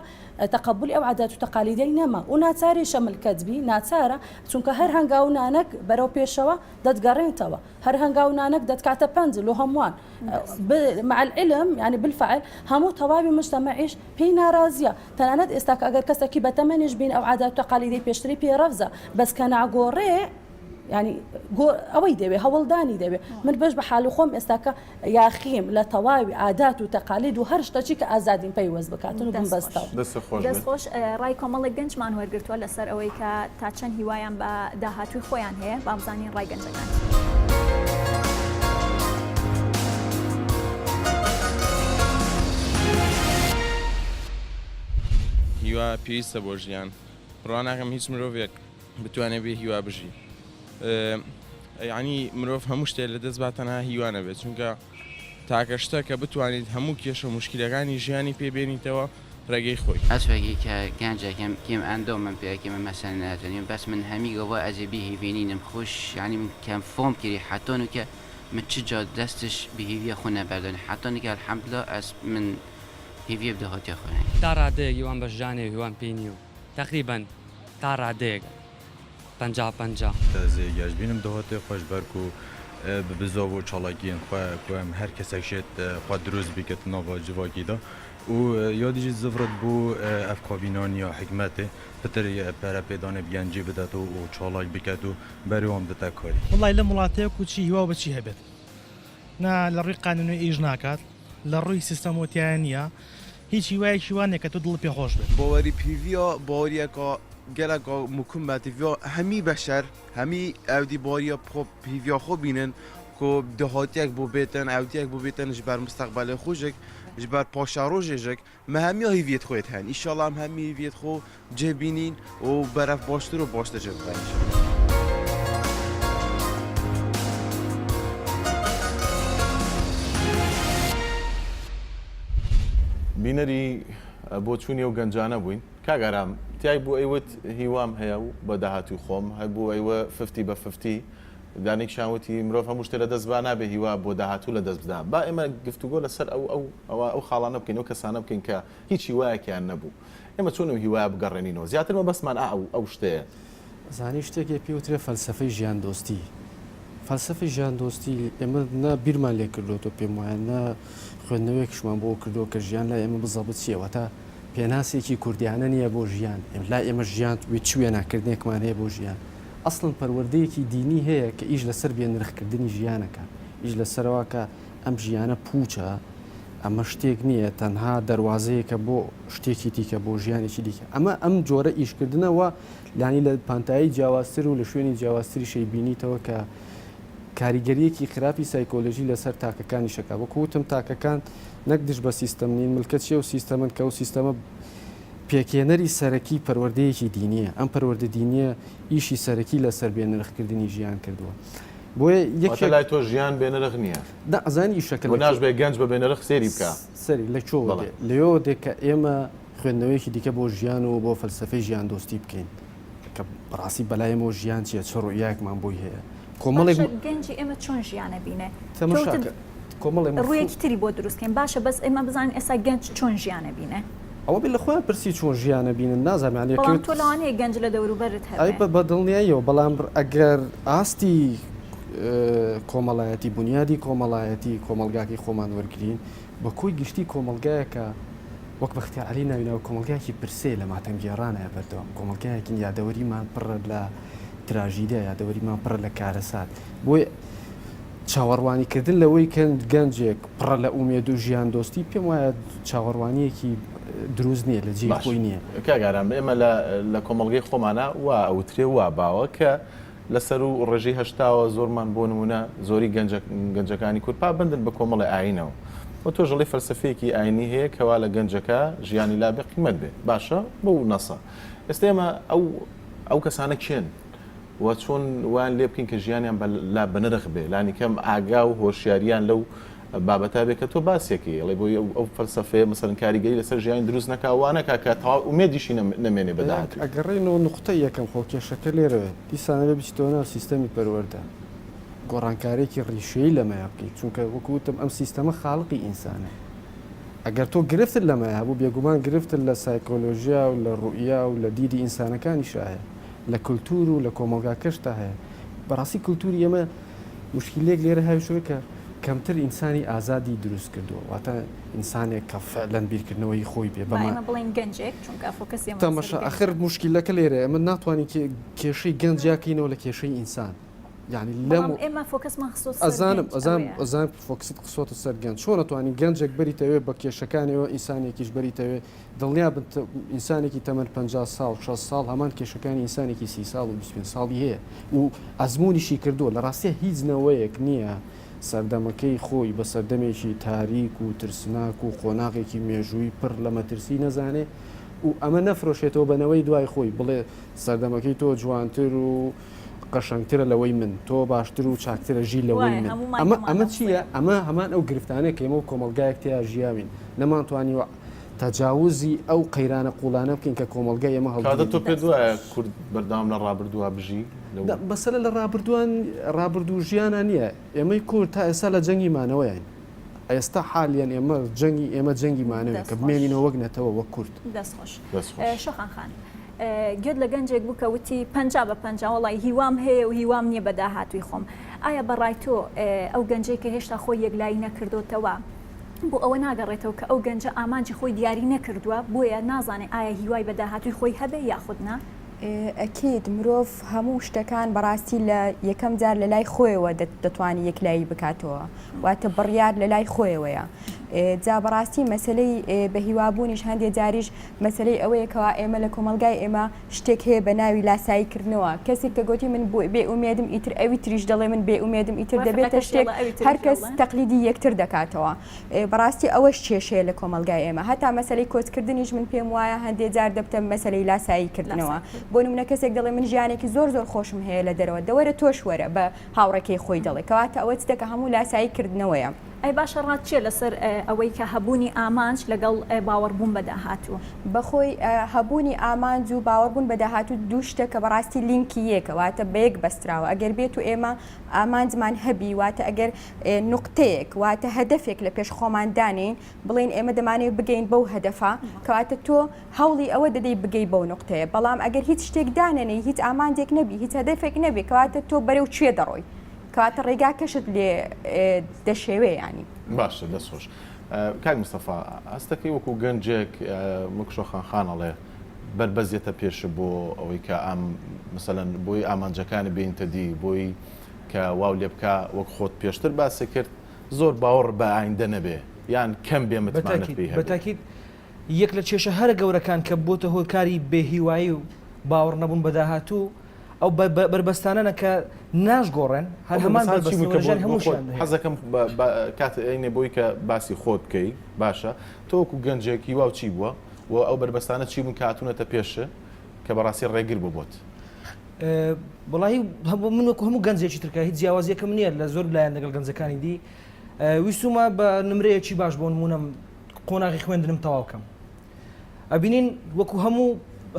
تەقبولی ئەو عادات و تەقالیدەی نەما و ناچاری شەملکەتبی ناچارە چونکە هەر هەنگاو نانەک بەرەو پێشەوە دەتگەڕێنتەوە هەر هەنگاو نانەک دەتکاتە پەنج لۆ هەمووان مع العلم يعني بالفعل هەموو تەواوی مجتەمەعیش پێی ناڕازیە تەنانەت ئێستا کە ئەگەر کەسێکی بەتەمەنیش بین ئەو عادات و تەقالیدەی پێشتری پێڕەفزە بەس کە ناگۆڕێ ینی ئەوەی دەوێ هەوڵدانی دەوێ من بەش بە حال و خۆم ئێستاکە یاخیم لە تەواوی عادات و تەقالید و هەر شتەچی کە ئازادین پەیوەست بکاتن و بمبەستەوە دەستخۆش ڕای کۆمەڵی گەنجمان وەرگرتووە لەسەر ئەوەی کە تا چەند هیوایان بە داهاتووی خۆیان هەیە بابزانین ڕای گەنجەکان هیوا پێویستە بۆ ژیان ڕواناکەم هیچ مرۆڤێک بتوانێت بێ هیوا بژی ینی مرۆڤ هەموو شتێک لە دەست باتەنها هیوانە بێت چونکە تاکە شتە کە بتوانیت هەموو کێشە مشکلەکانی ژیانی پێبێنیتەوە ڕێگەی خۆی ئەسوەگی کە گەنجێکم کێم ئەندۆ من پێکێمە مەسەن ناتوانیم بەس من هەمیگەوە ئەجێبی هیڤێنینم خۆش ینی من کەم فۆم کردی حتۆن کە من چ جا دەستش بهیویە خۆ نەبەردن حتۆنێکە الحەمدلله ئەس من هیویە بدەهاتێ خۆیان تا ڕادەیەک هیوان بەژانێ هیوان پێینی و تقریبان تا ڕادەیەک 50 زێگەش بینم دەهاتێ خۆشبەرک و بزۆ و چاڵاکیان خۆم هەر کەسێک شێت خوا دروست بیکەت ناوا جواکیدا و یادیجی زفرت بوو ئەف کابینان یا حکمەتێ پتر پەرە پێدانێ بیانجی بدات و چاڵاک بکات و بەروام دەتا کاری وڵای لە وڵاتەیەک و چی هیوا بەچی هەبێت نا لە ڕووی قانونی ئیژ ناکات لە ڕووی سیستەمۆتیان نیە هیچ هیوایەکی وانێک کە تو دڵ پێ خۆش بێت باوەری پیڤیا باوەریەکە geleka mukum be tîviya hemî beşer hemî evdî bariya pîviya xwe bînin ku dihatiyek bû bêtin evdiyek bû bêtin ji ber mustaqbelê xwe jik ji ber paşarojê jik me hemiya hîviyet xwe hene îşallah em hemî hîviyet xwe cêbînîn û beref baştir û baştir jê bikin بینەری بۆ چوونی و گەنجانە بووین کاگەرام تای بوو ئەیوت هیوام هەیە و بە داهاتوی خۆم هەبوو ئەیوە 50 بە 50 دانێک شاوتی مرۆڤ هەموو شتێ لە دەست با نابێ هیوا بۆ داهاتوو لە دەست بدە با ئێمە گفتوگۆ لەسەر ئەو خاڵانە بکەین و کەسانە بکەین کە هیچ هیوایەکیان نەبوو ئێمە چۆنم هیوایە بگەڕێنینەوە زیاتر مە بەسمان ئەو شتەیە زانی شتێکی پێوترێ فەلسەفەی ژیان دۆستی فەلسەفەی ژیان دۆستی ئێمە نە بیرمان لێ کردوتۆ پێم وایە نە خوێندنەوەیەکشمان بۆ کردو کە ژیان لە ئێمە بزەبت چیەوە تا پێناسێکی کوردیانە نییە بۆ ژیان لا ئێمە ژیان کوێ ناکردنێکمان هەیە بۆ ژیان ئەسڵن پەروەردەیەکی دینی هەیە کە ئیش لەسەر بێ نرخکردنی ژیانەکە ئیش لەسەرەوە کە ئەم ژیانە پوچە ئەمە شتێک نییە تەنها دەواازەیەکە بۆ شتێکی دیکە بۆ ژیانێکی دیکە ئەمە ئەم جۆرە ئیشکردنەوە لانی لە پانتایی جیاوازتر و لە شوێنی جیاوازتری شەی بینیتەوە کە کاریگەریەکی خراپی سایکۆلۆژی لەسەر تاکەکانی شەکە وەکو وتم تاکەکان نەک دش بە سیستەم نین ملکەت چیە و سیستەمن کە و سیستەمە پێکێنەری سەرەکی پەروەردەیەکی دینیە ئەم پەروەردە دینیە ئیشی سەرەکی لە سەر بێنرخکردنی ژیان کردووە بۆیە یەک لای تۆ ژیان بێنرخ نییە ئەزانی ئیشەکە ناش بێ گەنج بە بێنرخ سێری بکە سەری لە چۆ لەوە دێکە ئێمە خوێندنەوەیکی دیکە بۆ ژیان و بۆ فەلسفەی ژیان دۆستی بکەین کە بەڕاستی بەلایەمەوە ژیان چیە چڕ و یاکمان بۆی هەیە کۆمەڵێک گەنجی ئێمە چۆن ژیانە بینێ ڕوویەکی تری بۆ دروستکەین باشە بەس ئێمە بزانین ئێستا گەنج چۆن ژیانە بینێ ئەوە بێ لە خۆیان پرسی چۆن ژیانە بینن نازانانی تۆ لەوانەیە گەنج لە دەوروبەرت هەیە بە دڵنیاییەوە بەڵام ئەگەر ئاستی کۆمەڵایەتی بنیادی کۆمەڵایەتی کۆمەلگاکی خۆمان وەرگین بە کۆی گشتی کۆمەلگایەکە وەک بەختیار عەلی ناوینەوە کۆمەلگایەکی پرسێ لە ماتەمگێڕانە بەردەوام کۆمەلگایەکی یادەوەریمان پڕ لە تراژیدە یادەوەریمان پڕ لە کارەسات بۆی چاوەڕوانیکردن لەوەی کەند گەنجێک پڕ لە ئومێد و ژیان دۆستی پێم وایە چاوەڕوانیەکی دروست نییە لە جێ خۆی نییە کاگاران ئێمە لە کۆمەڵگەی خۆمانە وا ئەوترێ وا باوە کە لەسەر و ڕێژەی هەشتاوە زۆرمان بۆ نمونە زۆری گەنجەکانی کورپا بندن بە کۆمەڵی ئاینەوە و تۆژەڵی فەلسفەیەکی ئاینی هەیە کەوا لە گەنجەکە ژیانی لابێ قیمەت بێ باشە بۆ نەسە ئێستا ئێمە ئەو کەسانە کێن و چۆن وان لێ بکەین کە ژیانیان لا بنرخ بێ لانی کەم ئاگا و هۆشیاریان لەو بابەتا بێت کە تۆ باسێکی ئەڵێ بۆی ئەو فەلسفەیە مەسەڵەن کاریگەری لەسەر ژیانی دروست نەکاوانەکە کە تەواو ئومێدیشی نەمێنێ بەداهات ئەگەڕێنەوە نقطەی یەکەم خۆ کێشەکە لێرەوە دیسانە بێ بچیتەوە ناو سیستەمی پەروەردە گۆڕانکارێکی ڕیشەیی لەمەیە بکەیت چونکە وەکوتم ئەم سیستەمە خاڵقی ئینسانە ئەگەر تۆ گرفتت لەمەیە هەبوو بێگومان گرفتت لە سایکۆلۆژیا و لە ڕوئیا و لە دیدی ئینسانەکانی شایە لە کولتور و لە کۆمەلگاکەشتا هەیە بەڕاستی کولتوری ئێمە مشکلێک لێرە هاوشەوە کە کەمتر ئینسانی ئازادی دروست کردووە واتە ئینسانێک کە فعلەن بیرکردنەوەی خۆی بێ تەمەشا ئەخر مشکلەکە لێرە ئەمە ناتوانین کێشەی گەنجیاکەینەوە لە کێشەی ئینسان یعنی ئەزان فۆکست قسۆتە سەر گەنج چۆن ناتوانین گەنجێک بەریتەوێ بە کێشەکانەوە ئینسانێکیش بەریتەوێ دڵنیا ئینسانێکی تەمەەن 50 ساڵ 6 ساڵ هەمان کێشەکانی ئینسانێکی 30 ساڵ و 25 ساڵی هەیە و ئەزممویشی کردووە لە ڕاستیە هیچ نەوەیەک نییە سەردەمەکەی خۆی بە سەردەمێکی تاریک و ترسناک و خۆناغێکی مێژووی پڕ لە مەترسی نەزانێ و ئەمە نەفرۆشێتەوە بەنەوەی دوای خۆی بڵێ سەردەمەکەی تۆ جوانتر و قەشنگترە لەوەی من تۆ باشتر و چاکترە ژی لەوەی من ئەمە چییە؟ ئەمە هەمان ئەو گرفتانەیە کە ئێمە و کۆمەلگایەک تیا ژیاوین نەمانتوانی تەجاوزی ئەو قەیرانە قوڵانە بکەین کە کۆمەلگای ئێمە هەڵدە تۆ پێ دوایە کورد بەردام لە ڕابردووە بژی بەسەر لە ڕابردوو ژیانە نییە ئێمەی کورد تا ئێستا لە جەنگیمانەوەیان ئێستا حالیان ئێمە جەنگیمانەوە کە بمێنینەوە وەک نەتەوە وەک کورد شەخان خان گوێت لە گەنجێک بووکە وتی 50 بە 50 وڵی هیوام هەیە و هیوام نییە بە داهاتوی خۆم ئایا بەڕای تۆ ئەو گەنجێککە هێشتا خۆی یەکلایی نەکردوتەوە بۆ ئەوە ناگەڕێتەوە کە ئەو گەنجە ئامانجی خۆی دیاری نەکردووە بۆیە نازانێت ئایا هیوای بە داهاتوی خۆی هەبێ یاخودنا ئەکید مرۆڤ هەموو شتەکان بەڕاستی لە یەکەم جار لە لای خۆیەوە دەتوانێت یەکلایی بکاتەوە واتە بڕیار لە لای خۆیەوەیە جا بەڕاستی مەسلەی بە هیوابوونیش هەندێک جاریش مەسلەی ئەوەیەکەوە ئێمە لە کۆمەلگای ئێمە شتێک هەیە بە ناوی لاساییکردنەوە کەسێک کە گوتی من بێ ئومێدم ئیتر ئەوی تریش دەڵێ من بێ ئومێدم ئیتر دەبێتە شتێک هەرکەس تەقلیدی یەکتر دەکاتەوە بەڕاستی ئەوەش کێشەیە لە کۆمەلگای ئێمە هەتا مەسلەی کۆچکردنیش من پێم وایە هەندێک جار دەبتە مەسلەی لاساییکردنەوە بۆ نمونە کەسێک دەڵێ من ژیانێکی زۆر خۆشم هەیە لە دەرەوە دەوەرە تۆش وەرە بە هاوڕێکەی خۆی دەڵێ کەواتە ئەوە چتەکە هەموو لاساییکردنەوەیە ئەی باشە ڕات چیە لەسەر ئەوەی کە هەبوونی ئامانج لەگەڵ باوەڕبوون بە داهاتوو بەخۆی هەبوونی ئامانج و باوەڕبوون بە داهاتوو دوو شتە کە بەڕاستی لینکی یەکە واتە بەیەک بەستراوە ئەگەر بێت و ئێمە ئامانجمان هەبی واتە ئەگەر نقطەیەک واتە هەدەفێک لە پێش خۆماندانین بڵێن ئێمە دەمانێت بگەین بەو هەدەفە کەواتە تۆ هەوڵی ئەوە دەدەی بگەی بەو نقطەیە بەڵام ئەگەر هیچ شتێک دانێنەی هیچ ئامانجێک نەبی هیچ هەدەفێک نەبی کەواتە تۆ بەرەو کوێ دەڕۆی کەواتە ڕێگاکەشت لێ دەشێوێ ینی باشە دەستخۆش کاک مستەفا ئەستەکەی وەکو گەنجێک مکشۆخان خانەڵێ بربەزیێتە پێشە بۆ ئەوەی کە مثلەن بۆی ئامانجەکانی بینتەدی بۆی کە واو لێ بکە وەک خۆت پێشتر باسی کرد زۆر باوەڕ بە ئایندە نەبێ یان کەم بێ متمانەت پێی هەبێ بەتاکید یەک لە کێشە هەرە گەورەکان کە بۆتە هۆی کاری بێهیوایی و باوەڕ نەبوون بە داهاتوو ئەو بربەستانە کە ناشگۆڕێن هەر هەمان هەمووشیان حەزەکەم کات عینێ بۆی کە باسی خۆت بکەی باشە تۆ وەکو گەنجێکی واو چی بووە و ئەو بربەستانە چی بوون کاتونەتە پێشە کە بەڕاستی ڕێگر ببووت. بەڵی من وەکو هەموو گەنجێکی ترکە هیچ جیاوازیەکەم نییە لە زۆر لایەن لەگەڵ گەنجەکانی دی ویستمە بە نمرەیەکی باش بۆ نمونەم قۆناغی خوێندنم تەواوکەم ئەبینین وەکو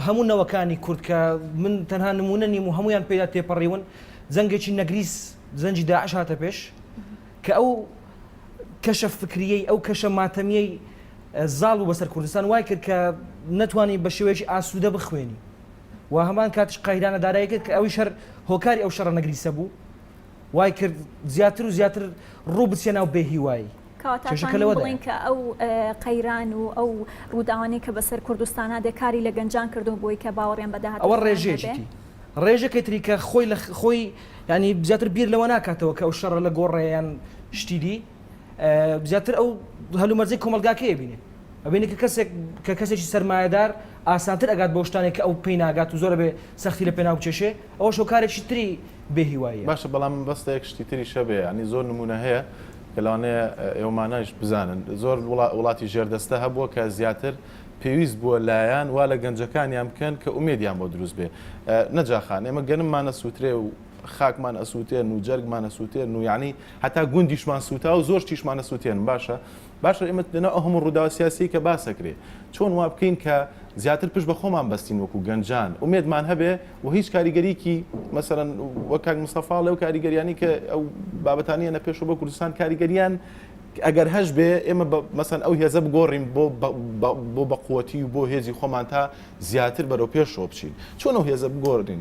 هەموو نەوەکانی کورد کە من تەنها نمونە نیم و هەمویان پێدا تێپەڕیون زەنگێکی نەگریس زەنجی داعش هاتە پێش کە ئەو کەشە فکریەی ئەو کەشە ماتەمیەی زاڵ و بەسەر کوردستان وای کرد کە نەتوانی بە شێوەیەکی ئاسوودە بخوێنی و هەمان کاتش قایدانە دارایی کرد کە ئەوی شەر هۆکاری ئەو شەڕە نەگریسە بوو وای کرد زیاتر و زیاتر ڕوو بچێ ناو بێهیوایی بڵین کە ئەو قەیران و ئەو ڕووداوانی کە بەسەر کوردستانە دەکاری لە گەنجان کردو بۆی کە باوەڕیان بەداهات ئەوە ڕێژەکەی تری کە خۆی ینی زیاتر بیر لەوە ناکاتەوە کە ئەو شەڕە لە گۆڕێیان شتیدی زیاتر ئەو هەلومەرجەی کۆمەلگاکەیە بینێ ئەبینێ کە کەسێکی سەرمایه‌دار ئاسانتر ئەگات بۆ شتانێک کە ئەو پێی ناگات و زۆرە بێ سەختی لە پێناو بچێشێ ئەوە شۆکارێکی تری بێهیواییە باشە بەڵام بەستەیەک شتی تری شەبێ ینی زۆر نمونە هەیە کە لەوانەیە ئێوەمانەش بزانن زۆر وڵاتی ژێردەستە هەبووە کە زیاتر پێویست بووە لایەن وا لە گەنجەکانیان بکەن کە ئومێدیان بۆ دروست بێ نەجاخان ئێمە گەنممانە سووترێ و خاکمان ئەسووتێن و جەرگمانە سووتێن و یعنی هەتا گوندیشمان سووتا و زۆر تیشمانە سووتێن باشە ئێمە لەنە ئەو هەموو ڕووداوە سیاسی کە باسەکرێ چۆن وا بکەین کە زیاتر پشت بە خۆمان بەستین وەکو گەنجان ئومێدمان هەبێ و هیچ کاریگەریکی مەسەرەن وەکاک مستەفا لەو کاریگەریانی کە ئەو بابەتانیانە پێشەوە بە کوردستان کاریگەریان ئەگەر هەش بێ ئێمە مەسەن ئەو هێزە بگۆڕین بۆ بەقوەتی و بۆ هێزی خۆمان تا زیاتر بەرەو پێشەوە بچین چۆن ئەو هێزە بگۆڕین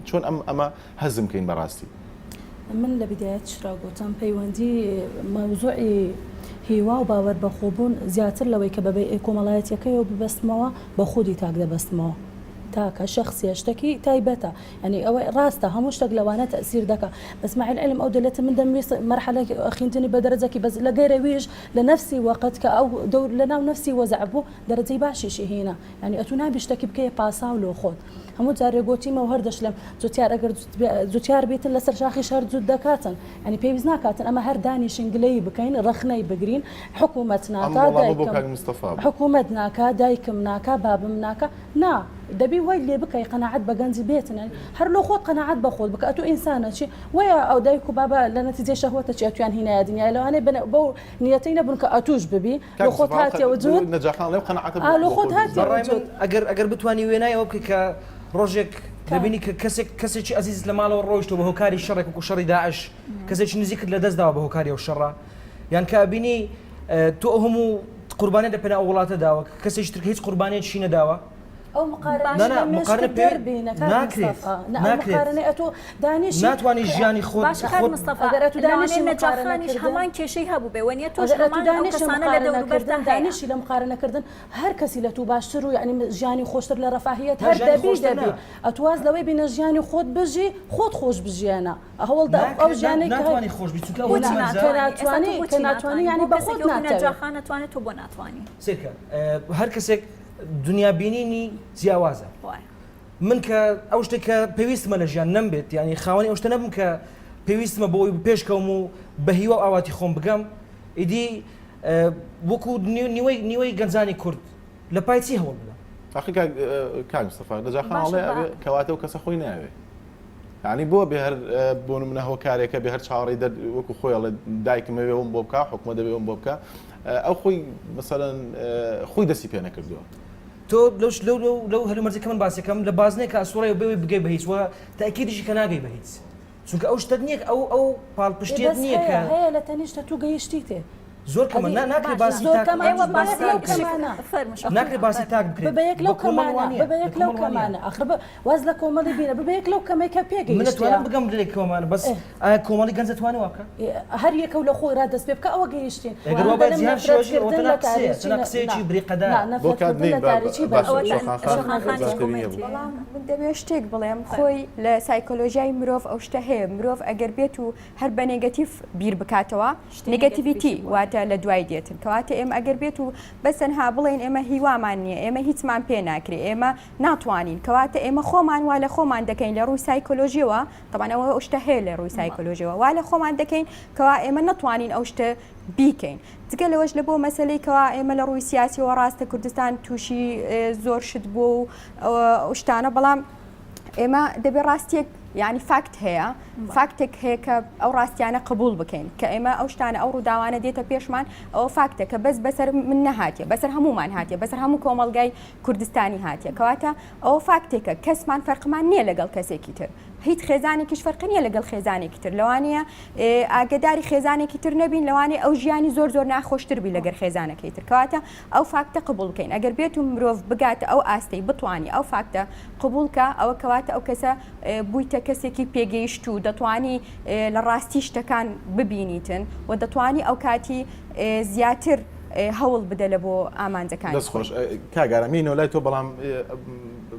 چۆن ئەمە هەزم بکەین بەڕاستی من لە بدایەت شرا گوتم پەیوەندی مەوزوعی هیوا و باوەڕ بەخۆبوون زیاتر لەوەی کە بەبێ کۆمەڵایەتیەکەیەوە ببەستمەوە بە خودی تاک دەبەستمەوە تاکە شخصیە شتێکی تایبەتە ینی ئەوە ڕاستە هەموو شتێک لەوانە تەسیر دەکە بەسماعیل علم ئەو دەلێتە من دەمویست مەرحەلەی ئەخیندنی بە دەرەجەکی بەس لە گەیرەویش لە نفسی وەقت کە ئەو لە ناو نفسی وەزع بوو دەرەجەی باشیشی هێنا ینی ئەتو نابی شتێکی بکەیە پاسا و لۆ خۆت هەموو جارێ گوتیمە و هەردەشلم جوتیار ئەگەر جوتیار بێتن لەسەر شاخی شار جوت دەکاتن ینی پێویست ناکاتن ئەمە هەر دانیشنگلەی بکەین ڕخنەی بگرین حکوومەت ناکا حکوومەت ناکا دایکم ناکا بابم ناکا نا دەبی وای لێ بکەی قەناعەت بە گەنجی بێتن هەر لۆ خۆت قەناعەت بە خۆت بکە ئەتو ئینسانە چی وایە ئەو دایک و بابا لە نەتیجەی شەهوەتە چی ئەتویان هینایە دنیای لەوانەیە بەو نیەتەی نەبوون کە ئەتوش ببی لۆ خۆت هاتیەوە جوت لۆ خۆت هاتیەوە جوت ئەگەر بتوانی وێنایەوە بکەی کە ڕۆژێک دەبینی کە کەسێکی ئەزیز لە ماڵەوە ڕۆیشتەوە بە هۆکاری شەڕێک و شەڕی داعش کەسێکی نزیک کرد لە دەستداوە بە هۆکاری ئەو شەڕە یان کە بینی تۆ هەموو قوربانیە دەپێنە ئەو وڵاتە داوە کەسێکی تر هیچ قوربانیەکی نەداوە ئەو ناتوانانی ژیانی خۆت نەجاخانیش هەمان کێشەی هەبوو بێ وەنیە تۆ دانیشی لە مقارنەکردن هەر کەسی لە تو باشتر و یعنی ژیانی خۆشتر لە ڕەفاهیەت هەر دەبی ئەتواز لەوەی بینە ژیانی خۆت بژی خۆت خۆش بژیانە هەوڵدا ئەو ژیانی ناتوانانی خۆش بیت کە ناتوانانی ینی بە خۆت نەجاخان ناتوانێت تۆ بۆ ناتوانانی سێکە هەر کەسێک دنیا بینینی جیاوازە من کە ئەو شتێک کە پێویستمە لە ژیان نەمبێت ینی خاوەنی ئەو شتە نەبووم کە پێویستمە بۆی پێشکەوم و بە هیوا ئاواتی خۆم بگەم ئیدی وەکو نیوەی گەنجانی کورد لە پای چی هەوڵ بدەم کاک مستەفا نەجاخانڵێ کەواتە و کەسە خۆی ناوێ ینی بۆ بێ هەر بۆ منە هۆکارێکە بێ هەر چاوەڕی وەکو خۆیڵێ دایکمەوێەوەم بۆ بکە حکومە دەبێەوەم بۆ بکە ئەو خۆی مەسەرەن خۆی دەستی پێ نەکردووە تۆ لەو هەلومەرجەکە من باسیەکەم لە بازنێک کە ئەسوڕی بێ بگەی بە هیچ وە تاکیدیشی کە ناگەی بە هیچ چونکە ئەو شتە نییە ئەو پاڵپشتێت نییە کە هەیە لە تەنیشتە تو گەیشتیتێ زۆر کەمە ناکرێت باسی ناکرێت باسی تاک بکرێت بەیەک لەو کەمانە بەیەک لەو کەمانە ئەخر واز لە کۆمەڵی بینە بەیەک لەو کەمێکە پێگەی من نتوانم بگەم لێ کۆمانە بەس ئایا کۆمەڵی گەنج دەتوانێت وابکە هەر یەکە لە خۆی ڕادەست پێ بکە ئەوە گەیشتین قسەیەکی بریقەدار بۆ من دەبێت شتێک بڵێم خۆی لە سایکۆلۆژیای مرۆڤ ئەو شتە هەیە مرۆڤ ئەگەر بێت و هەر بە نێگەتیڤ بیر بکاتەوە نێگەتیڤیتی واتە کەواتە لە دوای دێتن کەواتە ئێمە ئەگەر بێت و بەسەنها بڵێن ئێمە هیوامان نییە ئێمە هیچمان پێ ناکرێ ئێمە ناتوانین کەواتە ئێمە خۆمان وا لە خۆمان دەکەین لە ڕووی سایکۆلۆژیەوە طبعاً ئەوە شتە هەیە لە ڕووی سایکۆلۆژیەوە وا لە خۆمان دەکەین کەوا ئێمە ناتوانین ئەو شتە بیکەین جگە لەوەش لە بۆ مەسلەی کەوا ئێمە لە ڕووی سیاسیەوە ڕاستە کوردستان تووشی زۆر شت بوو و شتانە بەڵام ئێمە دەبێت ڕاستیەک یعنی فاکت هەیە فاکتێک هەیە کە ئەو ڕاستیانە قبول بکەین کە ئێمە ئەو شتانە ئەو ڕووداوانە دێتە پێشمان ئەوە فاکتە کە بەس بەسەر من نەهاتیە بەسەر هەمومان هاتیە بەسەر هەموو کۆمەڵگای کوردستانی هاتیە کەواتە ئەوە فاکتێکە کەسمان فەرقمان نییە لەگەڵ کەسێکی تر هیچ خێزانێکیش فەرق نییە لەگەڵ خێزانێکی تر لەوانەیە ئاگداری خێزانێکی تر نەبین لەوانەیە ئەو ژیانی زۆر زۆر ناخۆشتر بی لەگەر خێزانەکەی تر کەواتە ئەو فاکتە قبول بکەین ئەگەر بێت و مرۆڤ بگاتە ئەو ئاستەی بتوانانی ئەو فاکتە قبولکە ئەوە کەواتە ئەو کەسە بوویتە کەسێکی پێگەیشت و دەتوانی لە ڕاستی شتەکان ببینیتن و دەتوانی ئەو کاتی زیاتر هەوڵ بدە لە بۆ ئامانجەکان دەستخۆش کاگارەمینەوە لای تۆ بەڵام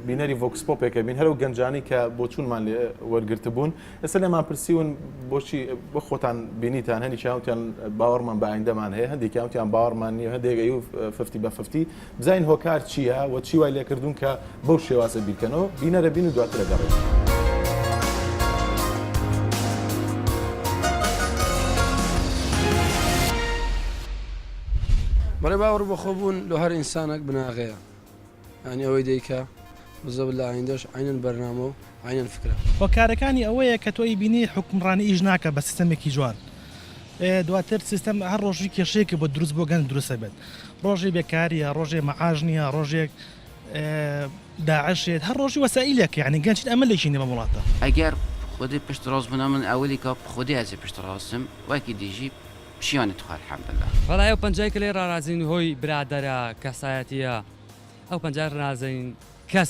بینەری ڤۆکسپۆپێکە بین هەرو گەنجانی کە بۆ چوونمان لێ وەرگرتە بوون ئێستا لێمان پرسیون بۆچی بۆ خۆتان بینیتان هەنی چاوتیان باوەڕمان بە ئایندەمان هەیە هەندێک یاوتیان باوەڕمان نییە هەندێک ئەو 50/50 بزانین هۆکار چییە و چی وای لێکردوون کە بەو شێوازە بیرکەنەوە بینەرە بین و دواتر دەگەڕێت. بەڕێ باوەڕ بە خۆبوون لە هەر ئینسانێک بناغەیە ینی ئەوەی دیکە بزەب لە ئایندەش عینەن بەرنامە و عینەن فکرە هۆکارەکانی ئەوەیە کە تۆی بینی حکومڕانی ئیش ناکە بە سیستەمێکی جوان دواتر سیستەم هەر ڕۆژی کێشەیەکە بۆ دروست بۆ گەن دروستە بێت ڕۆژی بێکاریە ڕۆژێ مەعاژ نییە ڕۆژێک داعشێت هەر ڕۆژی وەسائلێک یعنی گەنجیت ئەمە لێکی نێمە وڵاتە ئەگەر خودی پشت ڕاست بنا من ئەولی کە خودی ئەزی پشت ڕاستم وەکی دیژی پشیانت خوار الحەمدلله بەڵای ئەو پەنجای کە لێ ڕازین هۆی برادەرە کەسایەتیە ئەو پەنجای ڕازین کەس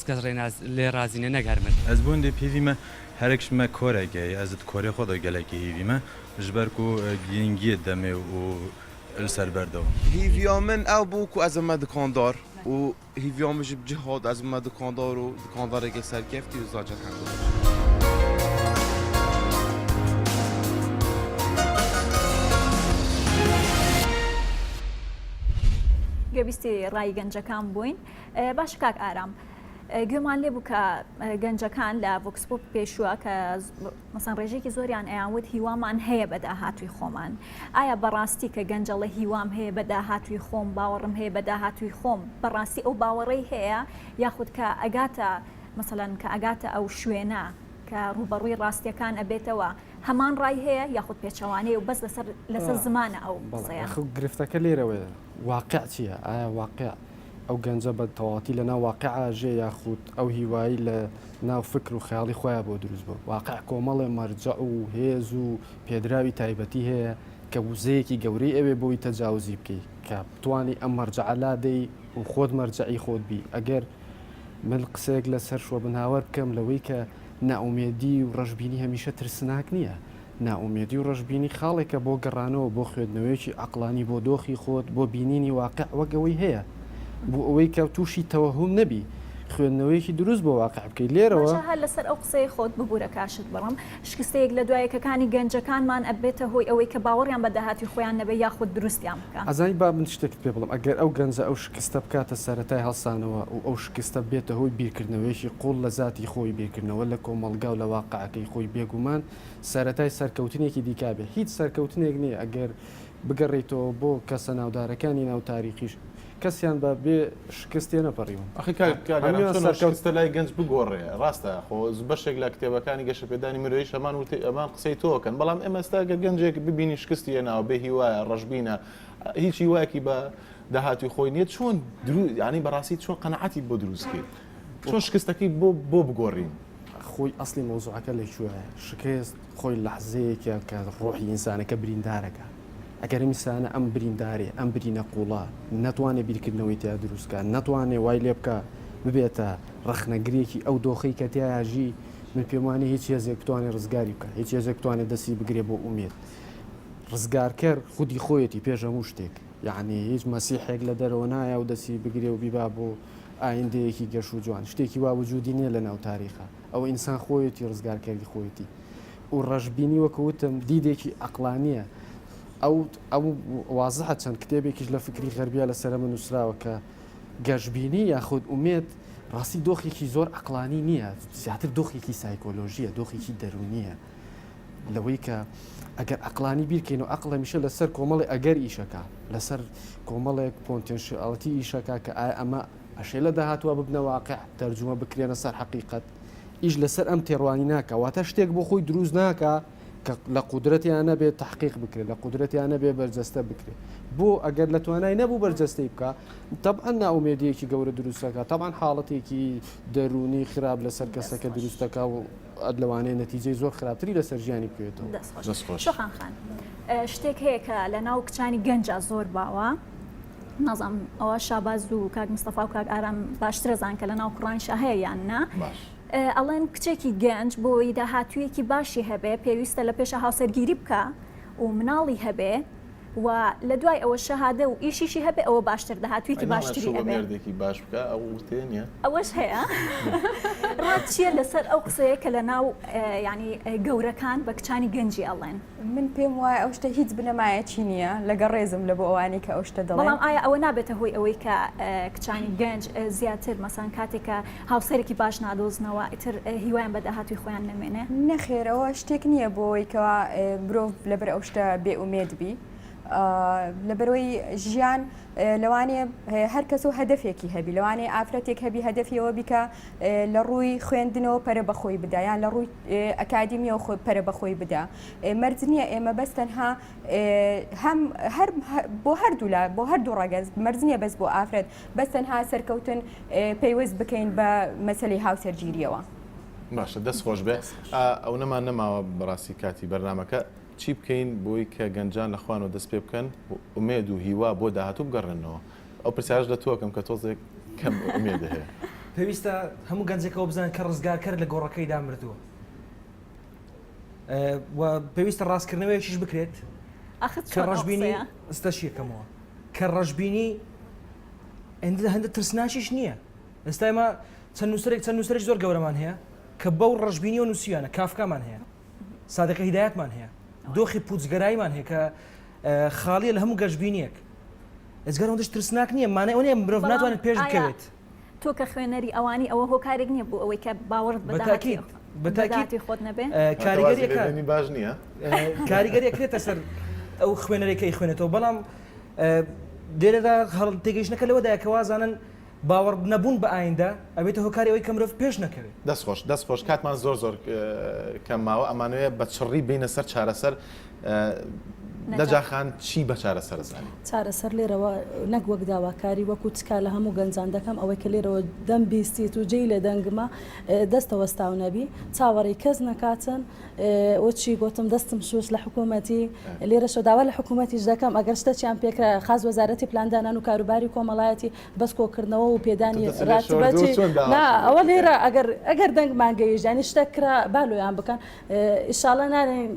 لێ رازینە نەگەرمن ئەس بۆندێ پێویمە هەرێکشمە کۆرەگەی ئەزت کۆرێ خۆدا گەلێکی هیویمە ژبەر و گینگیە دەمێ و سەر بەردەوە هیڤیا من ئەو بوو و ئەزمە دکاندار و هیڤیامژ بجهاد ئەزمە دکاندار و دکاندارێکی سەرکەفتی و زاجەت هەندێک گەبیستی ڕای گەنجەکان بووین باش کاک ئارام گوێمان لێ بوو کە گەنجەکان لە ڤۆکسپۆپ پێشووە کە مەسەن ڕێژێکی زۆریان ئەیانوت هیوامان هەیە بە داهاتووی خۆمان ئایا بەڕاستی کە گەنجەڵە هیوام هەیە بە داهاتووی خۆم باوەڕم هەیە بە داهاتووی خۆم بەڕاستی ئەو باوەڕەی هەیە یاخود کە ئەگاتە مەسەلەن کە ئەگاتە ئەو شوێنە کە ڕوبەڕووی ڕاستیەکان ئەبێتەوە هەمان ڕای هەیە یاخود پێچەوانەیە و بەس لەسەر زمانە ئەو قسەیە گرفتەکە لێرەوەیە واقع چییە ئایا واقع ئەو گەنجە بە تەواتی لە ناو واقع ژێ یاخود ئەو هیوایی لە ناو فکر و خەیاڵی خۆیان بۆ دروست بوو واقع کۆمەڵێ مەرجە و هێز و پێدراوی تایبەتی هەیە کە وزەیەکی گەورەی ئەوێ بۆی تەجاوزی بکەیت کە بتوانانی ئەم مەرجەعەلا دەی و خۆت مەرجەعی خۆت بی ئەگەر من قسەیەک لەسەر شۆ بنهاوەر بکەم لەوەی کە ناومێدی و ڕەشببینی هەمیشە ترسناک نییە ناومێدی و ڕەشببینی خاڵێکە بۆ گەڕانەوە بۆ خوێندنەوەیکی عقلانی بۆ دۆخی خۆت بۆ بینینی واقع وەگەوەی هەیە بۆ ئەوەی کە تووشی تەوەهم نەبی خوێندنەوەیکی دروست بۆ واقع بکەیت لێرەوە هەر لەسەر ئەو قسەی خۆت ببوورە کاشت بڕم شکستەیەک لە دوایەکەکانی گەنجەکانمان ئەبێتە هۆی ئەوەی کە باوەڕیان بە داهاتی خۆیان نەبێ یاخود دروستیان بکە ئەزانی با من شتێکت پێ بڵم ئەگەر ئەو گەنجە ئەو شکستە بکاتە سەرەتای هەڵسانەوە و ئەو شکستە بێتە هۆی بیرکردنەوەیشی قوڵ لە ذاتی خۆی بیرکردنەوە لە کۆمەڵگا و لە واقعەکەی خۆی بێگومان سەرەتای سەرکەوتنێکی دیکابێ هیچ سەرکەوتنێک نییە ئەگەر بگەڕێیتەوە بۆ کەسە ناودارەکانی ناو تاریخیش کەسیان بە بێ شکستێ نەپەڕیون ئەخیکەوتە لای گەنج بگۆڕێ ڕاستە خۆ بەشێک لە کتێبەکانی گەشە پێدانی مرۆیش هەمان وتێ ئەمان قسەی تۆکەن بەڵام ئێمەستا گە گەنجێک ببینی شکستی هێناوە بێ هیوایە ڕەشبینە هیچی وایەکی بە داهاتوی خۆی نیە چۆن ینی بەڕاستی چۆن قەنەعەتی بۆ دروستکرد چۆن شکستەکەی بۆ بگۆڕین خۆی ئەسلی مۆزوعەکە لەکوێیە شکست خۆی لەحزەیەکە کە ڕۆحی ئینسانەکە بریندارەکە ئەگەر میسانە ئەم بریندارێ ئەم برینە قوڵا نەتوانێت بیرکردنەوەی تیا دروستکە نەتوانێت وای لێ بکە ببێتە ڕەخنەگرێکی ئەو دۆخەی کە تیاژی من پێم وانێ هیچ هێزێک بتوانێت ڕزگاری بکە هیچ هێزێک بتوانێت دەستی بگرێ بۆ ئومێد ڕزگارکەر خودی خۆیەتی پێش هەموو شتێک یعنی هیچ مەسیحێک لە دەرەوە نایە و دەستی بگرێ و بیبا بۆ ئایندەیەکی گەش و جوان شتێکی وا وجودی نییە لە ناو تاریخە ئەو ئینسان خۆیەتی ڕزگارکردی خۆیەتی و ڕەشببینی وەکەوتم دیدێکی عەقلانیە ئەو وازحە چەند کتێبێکیش لە فکری غەربیا لەسەر ئەمە نووسراوە کە گەشتبینی یاخود ئومێد ڕاستی دۆخێکی زۆر عقلانی نییە، زیاتر دۆخێکی سایکۆلۆژیە، دۆخێکی دەرونیە، لەوەی کە ئەگەر عقلانی بیرکەین و عقل هەمیشە لەسەر کۆمەڵی ئەگەر ئیشەکە، لەسەر کۆمەڵێک پۆنتێنشیاڵەتی ئیشەکە کە ئەمە ئەشێ لە داهاتوە ببنە واقع تەرجمە بکرێنە سەر حەقیقەت، ئیش لەسەر ئەم تێڕوانی ناکە، واتە شتێک بۆ خۆی دروست ناکە کە لە قودرەتیانە بێت تحقیق بکرێت، لە قودرەتیانە بێ بەرجەستە بکرێت، بۆ ئەگەر لە توانای نەبوو بەرجەستەی بکە طبعا ناومێدیەکی گەورە دروستەکە، طبعا حاڵەتێکی دەرونی خراپ لەسەر کەسەکە دروستەکە و لەوانەیە نەتیجەی زۆر خراپتری لەسەر ژیانی بکوێتەوە. شۆخان خان شتێک هەیە کە لە ناو کچانی گەنجە زۆر باوە، نەزانم ئەوە شاباز و کاک مستەفا و کاک ئارام باشترە زان کە لە ناو کوڕانشە هەیە یان نا، ئەڵێن کچێکی گەنج بۆی داهاتوویەکی باشی هەبێ پێویستە لە پێشە هاوسەرگیری بکە و مناڵی هەبێ و لە دوای ئەوە شەهادە و ئیشیشی هەبێ ئەوە باشتر داهاتوویەکی باشتری هەبێ مێردێکی باش بکە ئەو وتێنە ئەوەش هەیە ڕات چییە لەسەر ئەو قسەیە کە لە ناو ینی گەورەکان بە کچانی گەنجی ئەڵێن من پێم وایە ئەو شتە هیچ بنەمایەکی نییە لەگە ڕێزم لە بۆ ئەوانی کە ئەو شتە دەڵێن. بەڵام ئایا ئەوە نابێتە هۆی ئەوەی کە کچانی گەنج زیاتر مەسان کاتێکە هاوسەرێکی باش نادۆزنەوە ئیتر هیوایان بە داهاتوی خۆیان نمێنێ؟ نەخێرەوە شتێک نییە بۆی کەوا مرۆڤ لەبەر ئەو شتە بێئومێد بی. لەبەرەوەی ژیان لەوانێ هەر کەس و هەدەفێکی هەبی، لەوانێ ئافرەتێک هەبی هەدەفیەوە بیکە لە ڕووی خوێندنەوە پەرە بەخۆی بدا یان لە ڕووی ئەکادیمیەوە پەرە بەخۆی بدا. مەرج نییە ئێمە بەس تەنها بۆ هەردوولا بۆ هەردوو ڕەگەز مەرج نییە بەس بۆ ئافرەت بەس تەنها سەرکەوتن پەیوەست بکەین بە مەسەلەی هاوسەرگیریەوە. باشە دەست خۆش بێ ئەو نەمان نەماوە بەڕاستی کاتی بەرنامەکە چی بکەین بۆی کە گەنجان لەخوانەوە دەست پێ بکەن ئومێد و هیوا بۆ داهاتوو بگەڕێنەوە ئەو پرسیارش لە تۆکەم کە تۆزێک کەم ئومێد هەیە. پێویستە هەموو گەنجێکەوە بزانن کە ڕزگارکەر لە گۆڕەکەیدا مردووە و پێویستە ڕاستکردنەوەیشیش بکرێت کە ڕەشبینی ئستەشیەکەمەوە کە ڕەشبینی هەندە ترسناشیش نییە. ئێستا ئێمە چەند نووسەرێک زۆر گەورەمان هەیە کە بەو ڕەشبینی و نووسیانە کافکامان هەیە، سادەقە هیدایەتمان هەیە، دۆخی پوچگەرایمان هەیە کە خاڵیە لە هەموو گەشتبینیەک. ئەزگەر ئەوەندەش ترسناک نییە، مانای ئەوە نیە مرۆڤ ناتوانێت پێش بکەوێت. تۆ کە خوێنەری ئەوانی ئەوە هۆکارێک نییە بۆ ئەوەی کە باوەڕت بەداهاتی خۆت نەبێ کاریگەریەکانی باش نییە کاریگەریەکرێتە سەر ئەو خوێنەرێکی خوێنێتەوە، بەڵام لێرەدا هەڵ تێگەیشتنەکە لەوەدایە کە وازانن باوەڕ نەبوون بە ئایندا ئەبێتە هۆکاری ئەوەی کە مرۆڤ پێش نەکەوێت. دەست خۆش کاتمان زۆر کەم ماوە ئەمانوێت بە چڕی بینە سەر چارەسەر نەجاخان چی بە چارەسەر زانانی چارەسەر لێرەوە نەک وەک داواکاری وەکو چکا لە هەموو گەنجان دەکەم ئەوەی کە لێرەوە دەم بیستیت و جێی لە دەنگمە دەستەوەستاو نەبی چاوەڕی کەس نەکاتن وەچی گوتم دەستم شوش لە حکوومەتی لێرەشە داوا لە حکوومەتیش دەکەم ئەگەر شتەچیان پێکرا خاز وەزارەتی پلاندانان و کاروباری کۆمەڵایەتی بەس کۆکردنەوە و پێدانی ڕاتبەتی ئەوە لێرە ئەگەر دەنگمان گەیژانی شتەکرا بالۆیان بکەن ئیشاڵە نارێن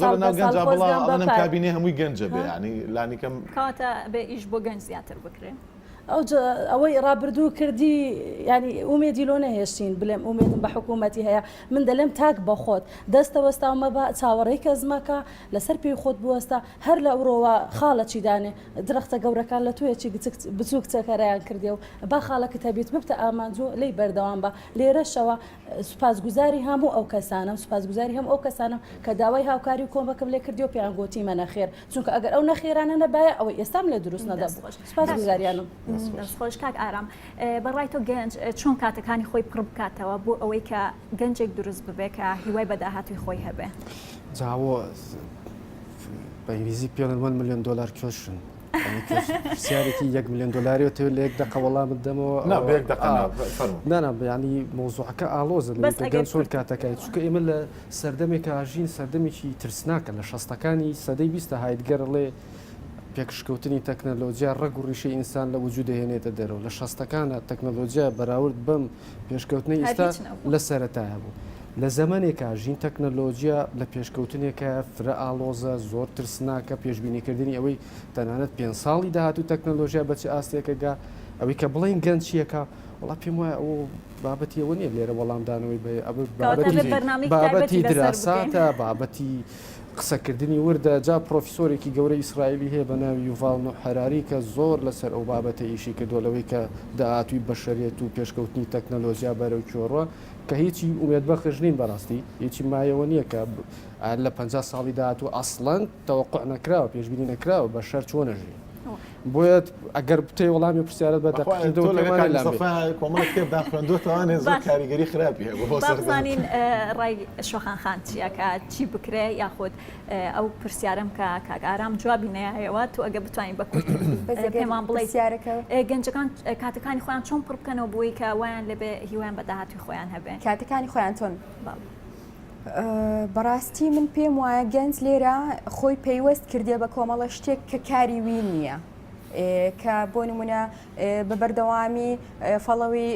بەڵام کابینێ هەمووی گەنجە بێ ینی لانیکەم کاتە بێ ئیش بۆ گەنج زیاتر بکرێن. ئەوەی ڕابردوو کردی ینی ئومێدی لۆ نەهێشتین بڵێم ئومێدم بە حکوومەتی هەیە من دەلێم تاک بە خۆت دەستەوەستاومە بە چاوەڕێی کەزمەکە لەسەر پێی خۆت بوەستە هەر لە ئەوڕۆوە خاڵە چیدانێ درەختە گەورەکان لە توێکی بچوو کچەکەرایان کردێ و با خاڵەکە هەبیت ببتە ئامانجوو لی بەردەوام بە لێرەشەوە سوپاسگوزاری هەموو ئەو کەسانم سوپاسگوزاری هەم ئەو کەسانم کە داوای هاوکاری و کۆمەکەم لێ کردی و پێیان گوتی مە نەخێر چونکە ئەگەر ئەو نەخێرانە نەبایە ئەوەی ئێستام لێ دروست نەدەبوو سوپاسگوزاریانم. خۆش کاک ئارام بەڕای تۆ گەنج چۆن کاتەکانی خۆی پڕ بکاتەوە بۆ ئەوەی کە گەنجێک دروست ببێ کە هیوای بەداهاتوی خۆی هەبێ جاوە بە ئینگلیزی پێڵێن 1 ملیۆن دلار کێشن پرسیارێکی 1 ملیۆن دلاری تێ لە یەک دقە وەڵامت دەمەوە نانە ینی مۆزوعەکە ئالۆزە گەن چۆن کاتەکەی چونکە ئێمە لە سەردەمێکە ئاژین سەردەمێکی ترسناکە لە 60ەکانی سەدەی 20 هایدگەرڵێ پێکشکەوتنی تەکنەلۆجیا ڕەگ و ڕیشەی ئینسان لە وجود دەهێنێتە دەرەوە لە 60ەکانە تەکنەلۆجیا بەراورد بەم پێشکەوتنی ئێستا لە سەرەتایە بوو. لە زەمانێکە ژین تەکنەلۆجیا لە پێشکەوتنێکە فرە ئالۆزە زۆر ترسناکە پێشبینیکردنی ئەوەی تەنانەت 5 ساڵی داهاتوو تەکنەلۆژیا بەچ ئاستێکەگا ئەوەی کە بڵین گەنج چیەکە وڵا پێم وایە ئەو بابەتی ئەوە نیە لێرە وەڵامدانەوەی بابەتی دراساتە بابەتی قسەکردنی وردە جا پرۆفیسۆرێکی گەورە ئیسرائیلی هەیە بە ناوی یوڤال نۆح هەراری کە زۆر لەسەر ئەو بابەتە ئیشی کردو لەوەی کە داهاتووی بەشەریەت و پێشکەوتنی تەکنەلۆژیا بەرەو چۆڕە کە هیچی ئومێدبەخش نین بەڕاستی هیچی مایەوە نییە کە لە 50 ساڵی داهاتوو ئەسڵەن تەوەقع نەکراوە پێشبینی نەکراوە بە شەر چۆنەژی بۆیە ئەگەر بتێ وەڵامی پرسیارەت بە کۆمەڵ کتێبدان خوێندوتەوانێ زۆر کاریگەری خراپی بزانین ڕای شۆخانخان چیەکە چی بکرێ یاخود ئەو پرسیارم کە کاگارام جوابی نایەوە تو ئەگە بتوانین بە پێمان بڵێ گەنجەکان کاتەکانی خۆیان چۆن پڕ بکەنەوە بۆی کە وایان لەبێ هیوایان بە داهاتوی خۆیان هەبێ کاتەکانی خۆیان چۆن بەڕاستی من پێم وایە گەنج لێرە خۆی پەیوەست کردێ بە کۆمەڵە شتێک کە کاری وی نییە کە بۆ نمونە بە بەردەوامی فەڵەوی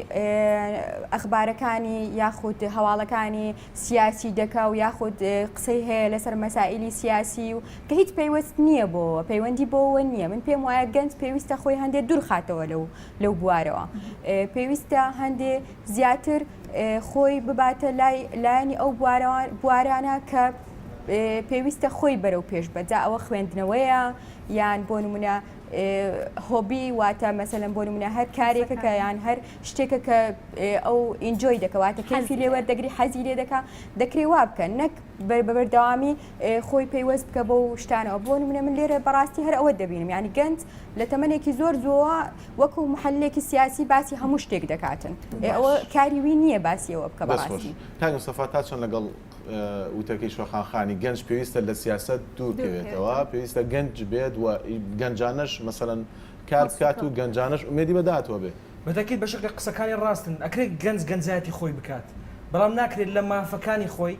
ئەخبارەکانی یاخود هەواڵەکانی سیاسی دەکا و یاخود قسەی هەیە لەسەر مەسائلی سیاسی و کە هیچ پەیوەست نییە بۆ پەیوەندی بۆەوە نییە من پێم وایە گەنج پێویستە خۆی هەندێک دوور خاتەوە لەو بوارەوە پێویستە هەندێ زیاتر خۆی بباتە لایەنی ئەو بوارانە کە پێویستە خۆی بەرەو پێش بەجا ئەوە خوێندنەوەیە یان بۆ نمونە هۆبی واتە مەسەلەن بۆ نمونە هەر کارێکە کە یان هەر شتێکە کە ئەو ئینجۆی دەکەواتە کەفی لێوەردەگری حەزی لێ دەکا دەکرێ وا بکەن نەک بەبەردەوامی خۆی پەیوەست بکە بۆ شتانەوە بۆ نمونە من لێرە بەڕاستی هەر ئەوە دەبینم ینی گەنج لە تەمەنێکی زۆر زۆوە وەکو محلێکی سیاسی باسی هەموو شتێک دەکاتن ئەوە کاری وی نییە باسیەوە بکە بەڕاستی کاک مستەفا تا چۆن لەگەڵ وتەکەی شۆخانخانی گەنج پێویستە لە سیاست دوور بکەوێتەوە پێویستە گەنج بێت و گەنجانش مەسەلەن کار بکات و گەنجانش ئومێدی بەداتەوە بێت بەتەکیت بە شکل قسەکانی ڕاستن ئەکرێت گەنجایەتی خۆی بکات بەڵام ناکرێت لە مافەکانی خۆی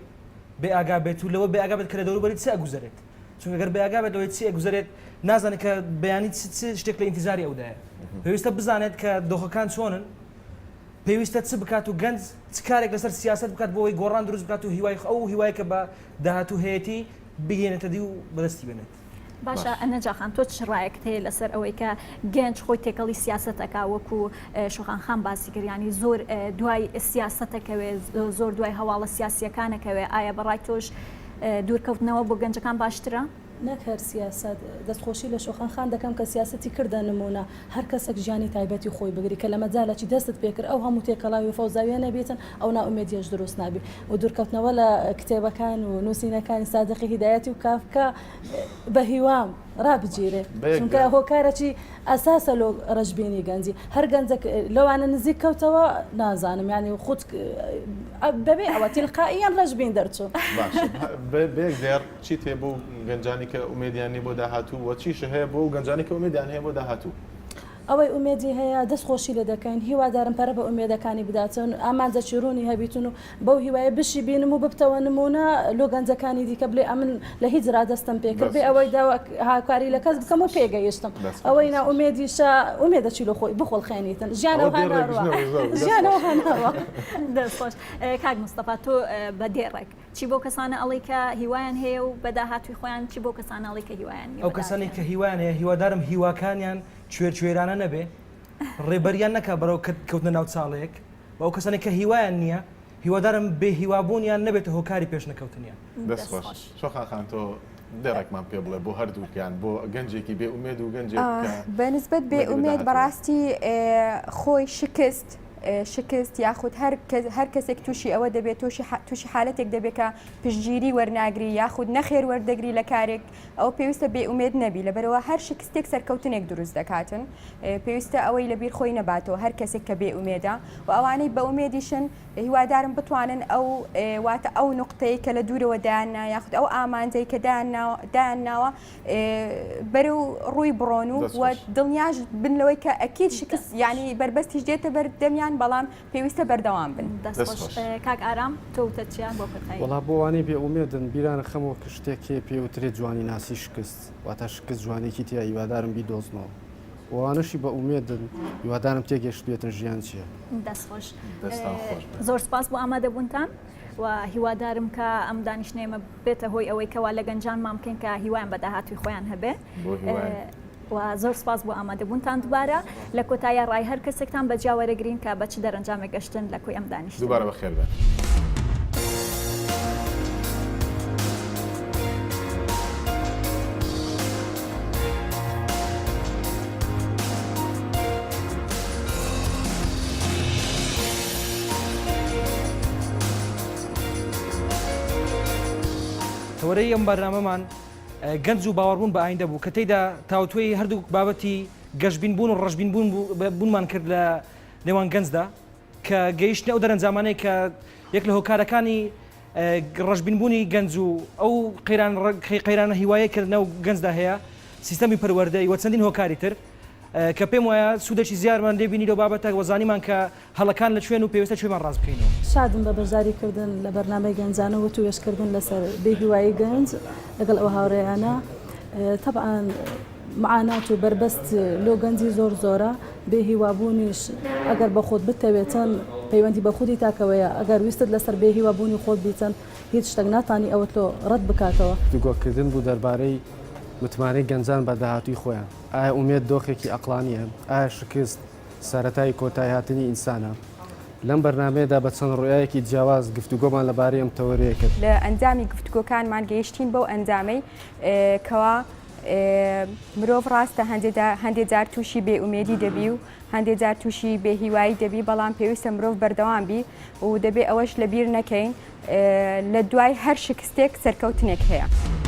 بێ ئاگا بێت و لەوە بێ ئاگا بێت کە لە دەوروبەری چی ئەگوزارێت چونکە گەر بێ ئاگا بێت لەوەی چی ئەگوزارێت نازانێت کە بەیانی شتێک لە ئینتیزاری ئەودایە پێویستە بزانێت کە دۆخەکان چۆنن پێویستە چ بکات و گەنج چ کارێک لەسەر سیاست بکات بۆەوەی گۆڕان دروست بکات و هیوای ئەو هیوای کە بە داهاتوو هەیەی بگەێنێتە دی و بەدەستی بێنێت باشە ئەنەجاخان تۆ چ ڕایەکت هەیە لەسەر ئەوەی کە گەنج خۆی تێکەڵی سیاسەتەکە وەکو شۆخانخان باسی کردیانی زۆر دوای سیاسەتەکەوێ زۆر دوای هەواڵە سیاسیەکانەکەوێ ئایا بەڕای تۆش دوورکەوتنەوە بۆ گەنجەکان باشترە؟ نەکەر سیاست دەستخۆشی لە شۆخانخان دەکەم کە سیاستی کردە نمونە هەر کەسێک ژیانی تایبەتی خۆی بگری کە لە مەجالێکی دەستت پێکرد ئەو هەموو تێکەڵاوی و فەوزاویە نەبێتن ئەو ناومێدیەش دروست نابی و دوورکەوتنەوە لە کتێبەکان و نووسینەکانی سادقی هیدایەتی و کافکە بە هیوام ڕابگیرێ چونکە هۆکارەکی ئەساسە لۆ ڕەشبینی گەنجی هەر گەنجێک لەوانە نزیک کەوتەوە نازانم ینی خود بەبێ ئەوە تیلقائیان ڕەشبین دەرچوو بێک دێر چی تێ بوو گەنجانی کە ئومێدیانی بۆ داهاتوو وە چیش هەیە بۆ گەنجانی کە ئومێدیان هەیە بۆ داهاتوو ئەوەی ئومێدی هەیە دەستخۆشی لە دەکەین هیوادارم پەرە بە ئومێدەکانی بداتن ئامانجە چیرۆنی هەبیتون و بەو هیوایە بشی بینم و ببتەوە نمونە لۆ گەنجەکانی دیکە بڵێ ئەمن لە هیچ ڕادەستم پێکرد بێ ئەوەی هاکاری لە کەس بکەم و پێگەیشتم ئەوەی نا ئومێدیشە ئومێدەچی لە خۆی بخۆڵ خێنیتن ژیانەوە هەناوە دەستخۆش کاک مستەفا تۆ بە دێڕێک چی بۆ کەسانە ئەڵی کە هیوایان هەیە و بەداهاتوی خۆیان چی بۆ کەسانە ئەڵی کە هیوایان ئەو کەسانی کە هیوایان هەیە هیوادارم هیواکانیان کوێرانە نەبێ ڕێبەریان نەکە بەرەو کەوتنە ناو چاڵەیەک بە ئەو کەسانی کە هیوایان نییە هیوادارم بێ هیوابوونیان نەبێتە هۆکاری پێش نەکەوتنیان دەستخۆش شۆخانخان تۆ دێڕێکمان پێ بڵێ بۆ هەردووکیان بۆ گەنجێکی بێ ئومێد و گەنجێک بەنسبەت بێ ئومێد بەڕاستی خۆی شکست یاخود هەر کەسێک تووشی ئەوە دەبێت تووشی حالەتێک دەبێت کە پشتگیری وەرناگری یاخود نەخێر وەردەگری لە کارێک ئەو پێویستە بێ ئومێد نەبی لەبەرەوە هەر شکستێک سەرکەوتنێک دروست دەکاتن پێویستە ئەوەی لەبیر خۆی نەباتەوە هەر کەسێک کە بێ ئومێدە و ئەوانەی بە ئومێدیشن هیوادارم بتوانن ئەو واتە ئەو نقطەیە کە لە دوورەوە دایاننا یاخود ئەو ئامانجەی کە دایانناوە بەرەو ڕووی بڕۆن و دڵنیاش بنەوەی کە ئەکید شکست ینی بربەستیش دێتە بەردەمیان بەڵام پێویستە بەردەوام بن کاک ئارام تۆتە چیان بۆ وڵا بۆوانەی بێ ئومێدن بیرانە خەمەوە کە شتێکی پێوترێت جوانی ناسی شکست واتە شکست جوانێکی تیا هیوادارم بیدۆزنەوە وانشی بە ئومێدن هیوادارم تێگەشت بێتن ژیان چییە دەستخۆش زۆر سپاس بۆ ئامادەبوونتان و هیوادارم کە ئەم دانیشتنێمە بێتە هۆی ئەوەی کەوا لە گەنجان مامکەن کە هیوایان بە داهاتوی خۆیان هەبێ و زۆر سپاس بۆ ئامادەبوونتان دووبارە لە کۆتایە ڕای هەر کەسێکتان بەجیاوەرەگرین کە بە چ دەرەنجامێک گەشتن لە کوێ ئەم دانیشت دووبارە بەخێر بێت. تەوەرەی ئەم بەرنامەمان گەنج و باوەڕبوون بە ئایندە بوو کە تێیدا تاوتوێی هەردوو بابەتی گەشتبین بوون و ڕەشبین بوونمان کرد لە نێوان گەنجدا کە گەیشتنە ئەو دەرەنجامانەی کە یەک لە هۆکارەکانی ڕەشبینبوونی گەنج و ئەو قەیرانە هیوایە کە نەو گەنجدا هەیە سیستەمی پەروەردەی وە چەندین هۆکاری تر کە پێم وایە سوودێکی زیارمان لێبینی لەو بابەتە وەزانیمان کە هەڵەکان لە کوێن و پێویستە کوێمان ڕاست بکەینەوە. شادم بە بەشداریکردن لە بەرنامەی گەنجانەوە و توێشکردن لەسەر بێهیوایی گەنج لەگەڵ ئەو هاوڕێیانە طبعاً معانات و بربەست لۆ گەنجی زۆر زۆرە بێهیوابوونیش ئەگەر بە خۆت بتەوێتن پەیوەندی بە خودی تاکەوەیە ئەگەر ویستت لەسەر بێهیوابوونی خۆت بیتن هیچ شتێک ناتانی ئەوە تۆ ڕەت بکاتەوە. گفتگۆکردن بوو دەربارەی متمانەی گەنجان بە داهاتووی خۆیان ئایا ئومێد دۆخێکی ئەقلانیە ئایا شکست سەرەتای کۆتای هاتنی ئینسانە لەم بەرنامەیەدا بە چەند ڕوایەکی جیاواز گفتوگۆمان لەبارەی ئەم تەوەریە کرد. لە ئەنجامی گفتگۆکانمان گەیشتین بەو ئەنجامەی کەوا مرۆڤ ڕاستە هەندێک جار تووشی بێئومێدی دەبی و هەندێک جار تووشی بێهیوایی دەبی بەڵام پێویستە مرۆڤ بەردەوام بی و دەبێ ئەوەش لەبیر نەکەین لە دوای هەر شکستێک سەرکەوتنێک هەیە.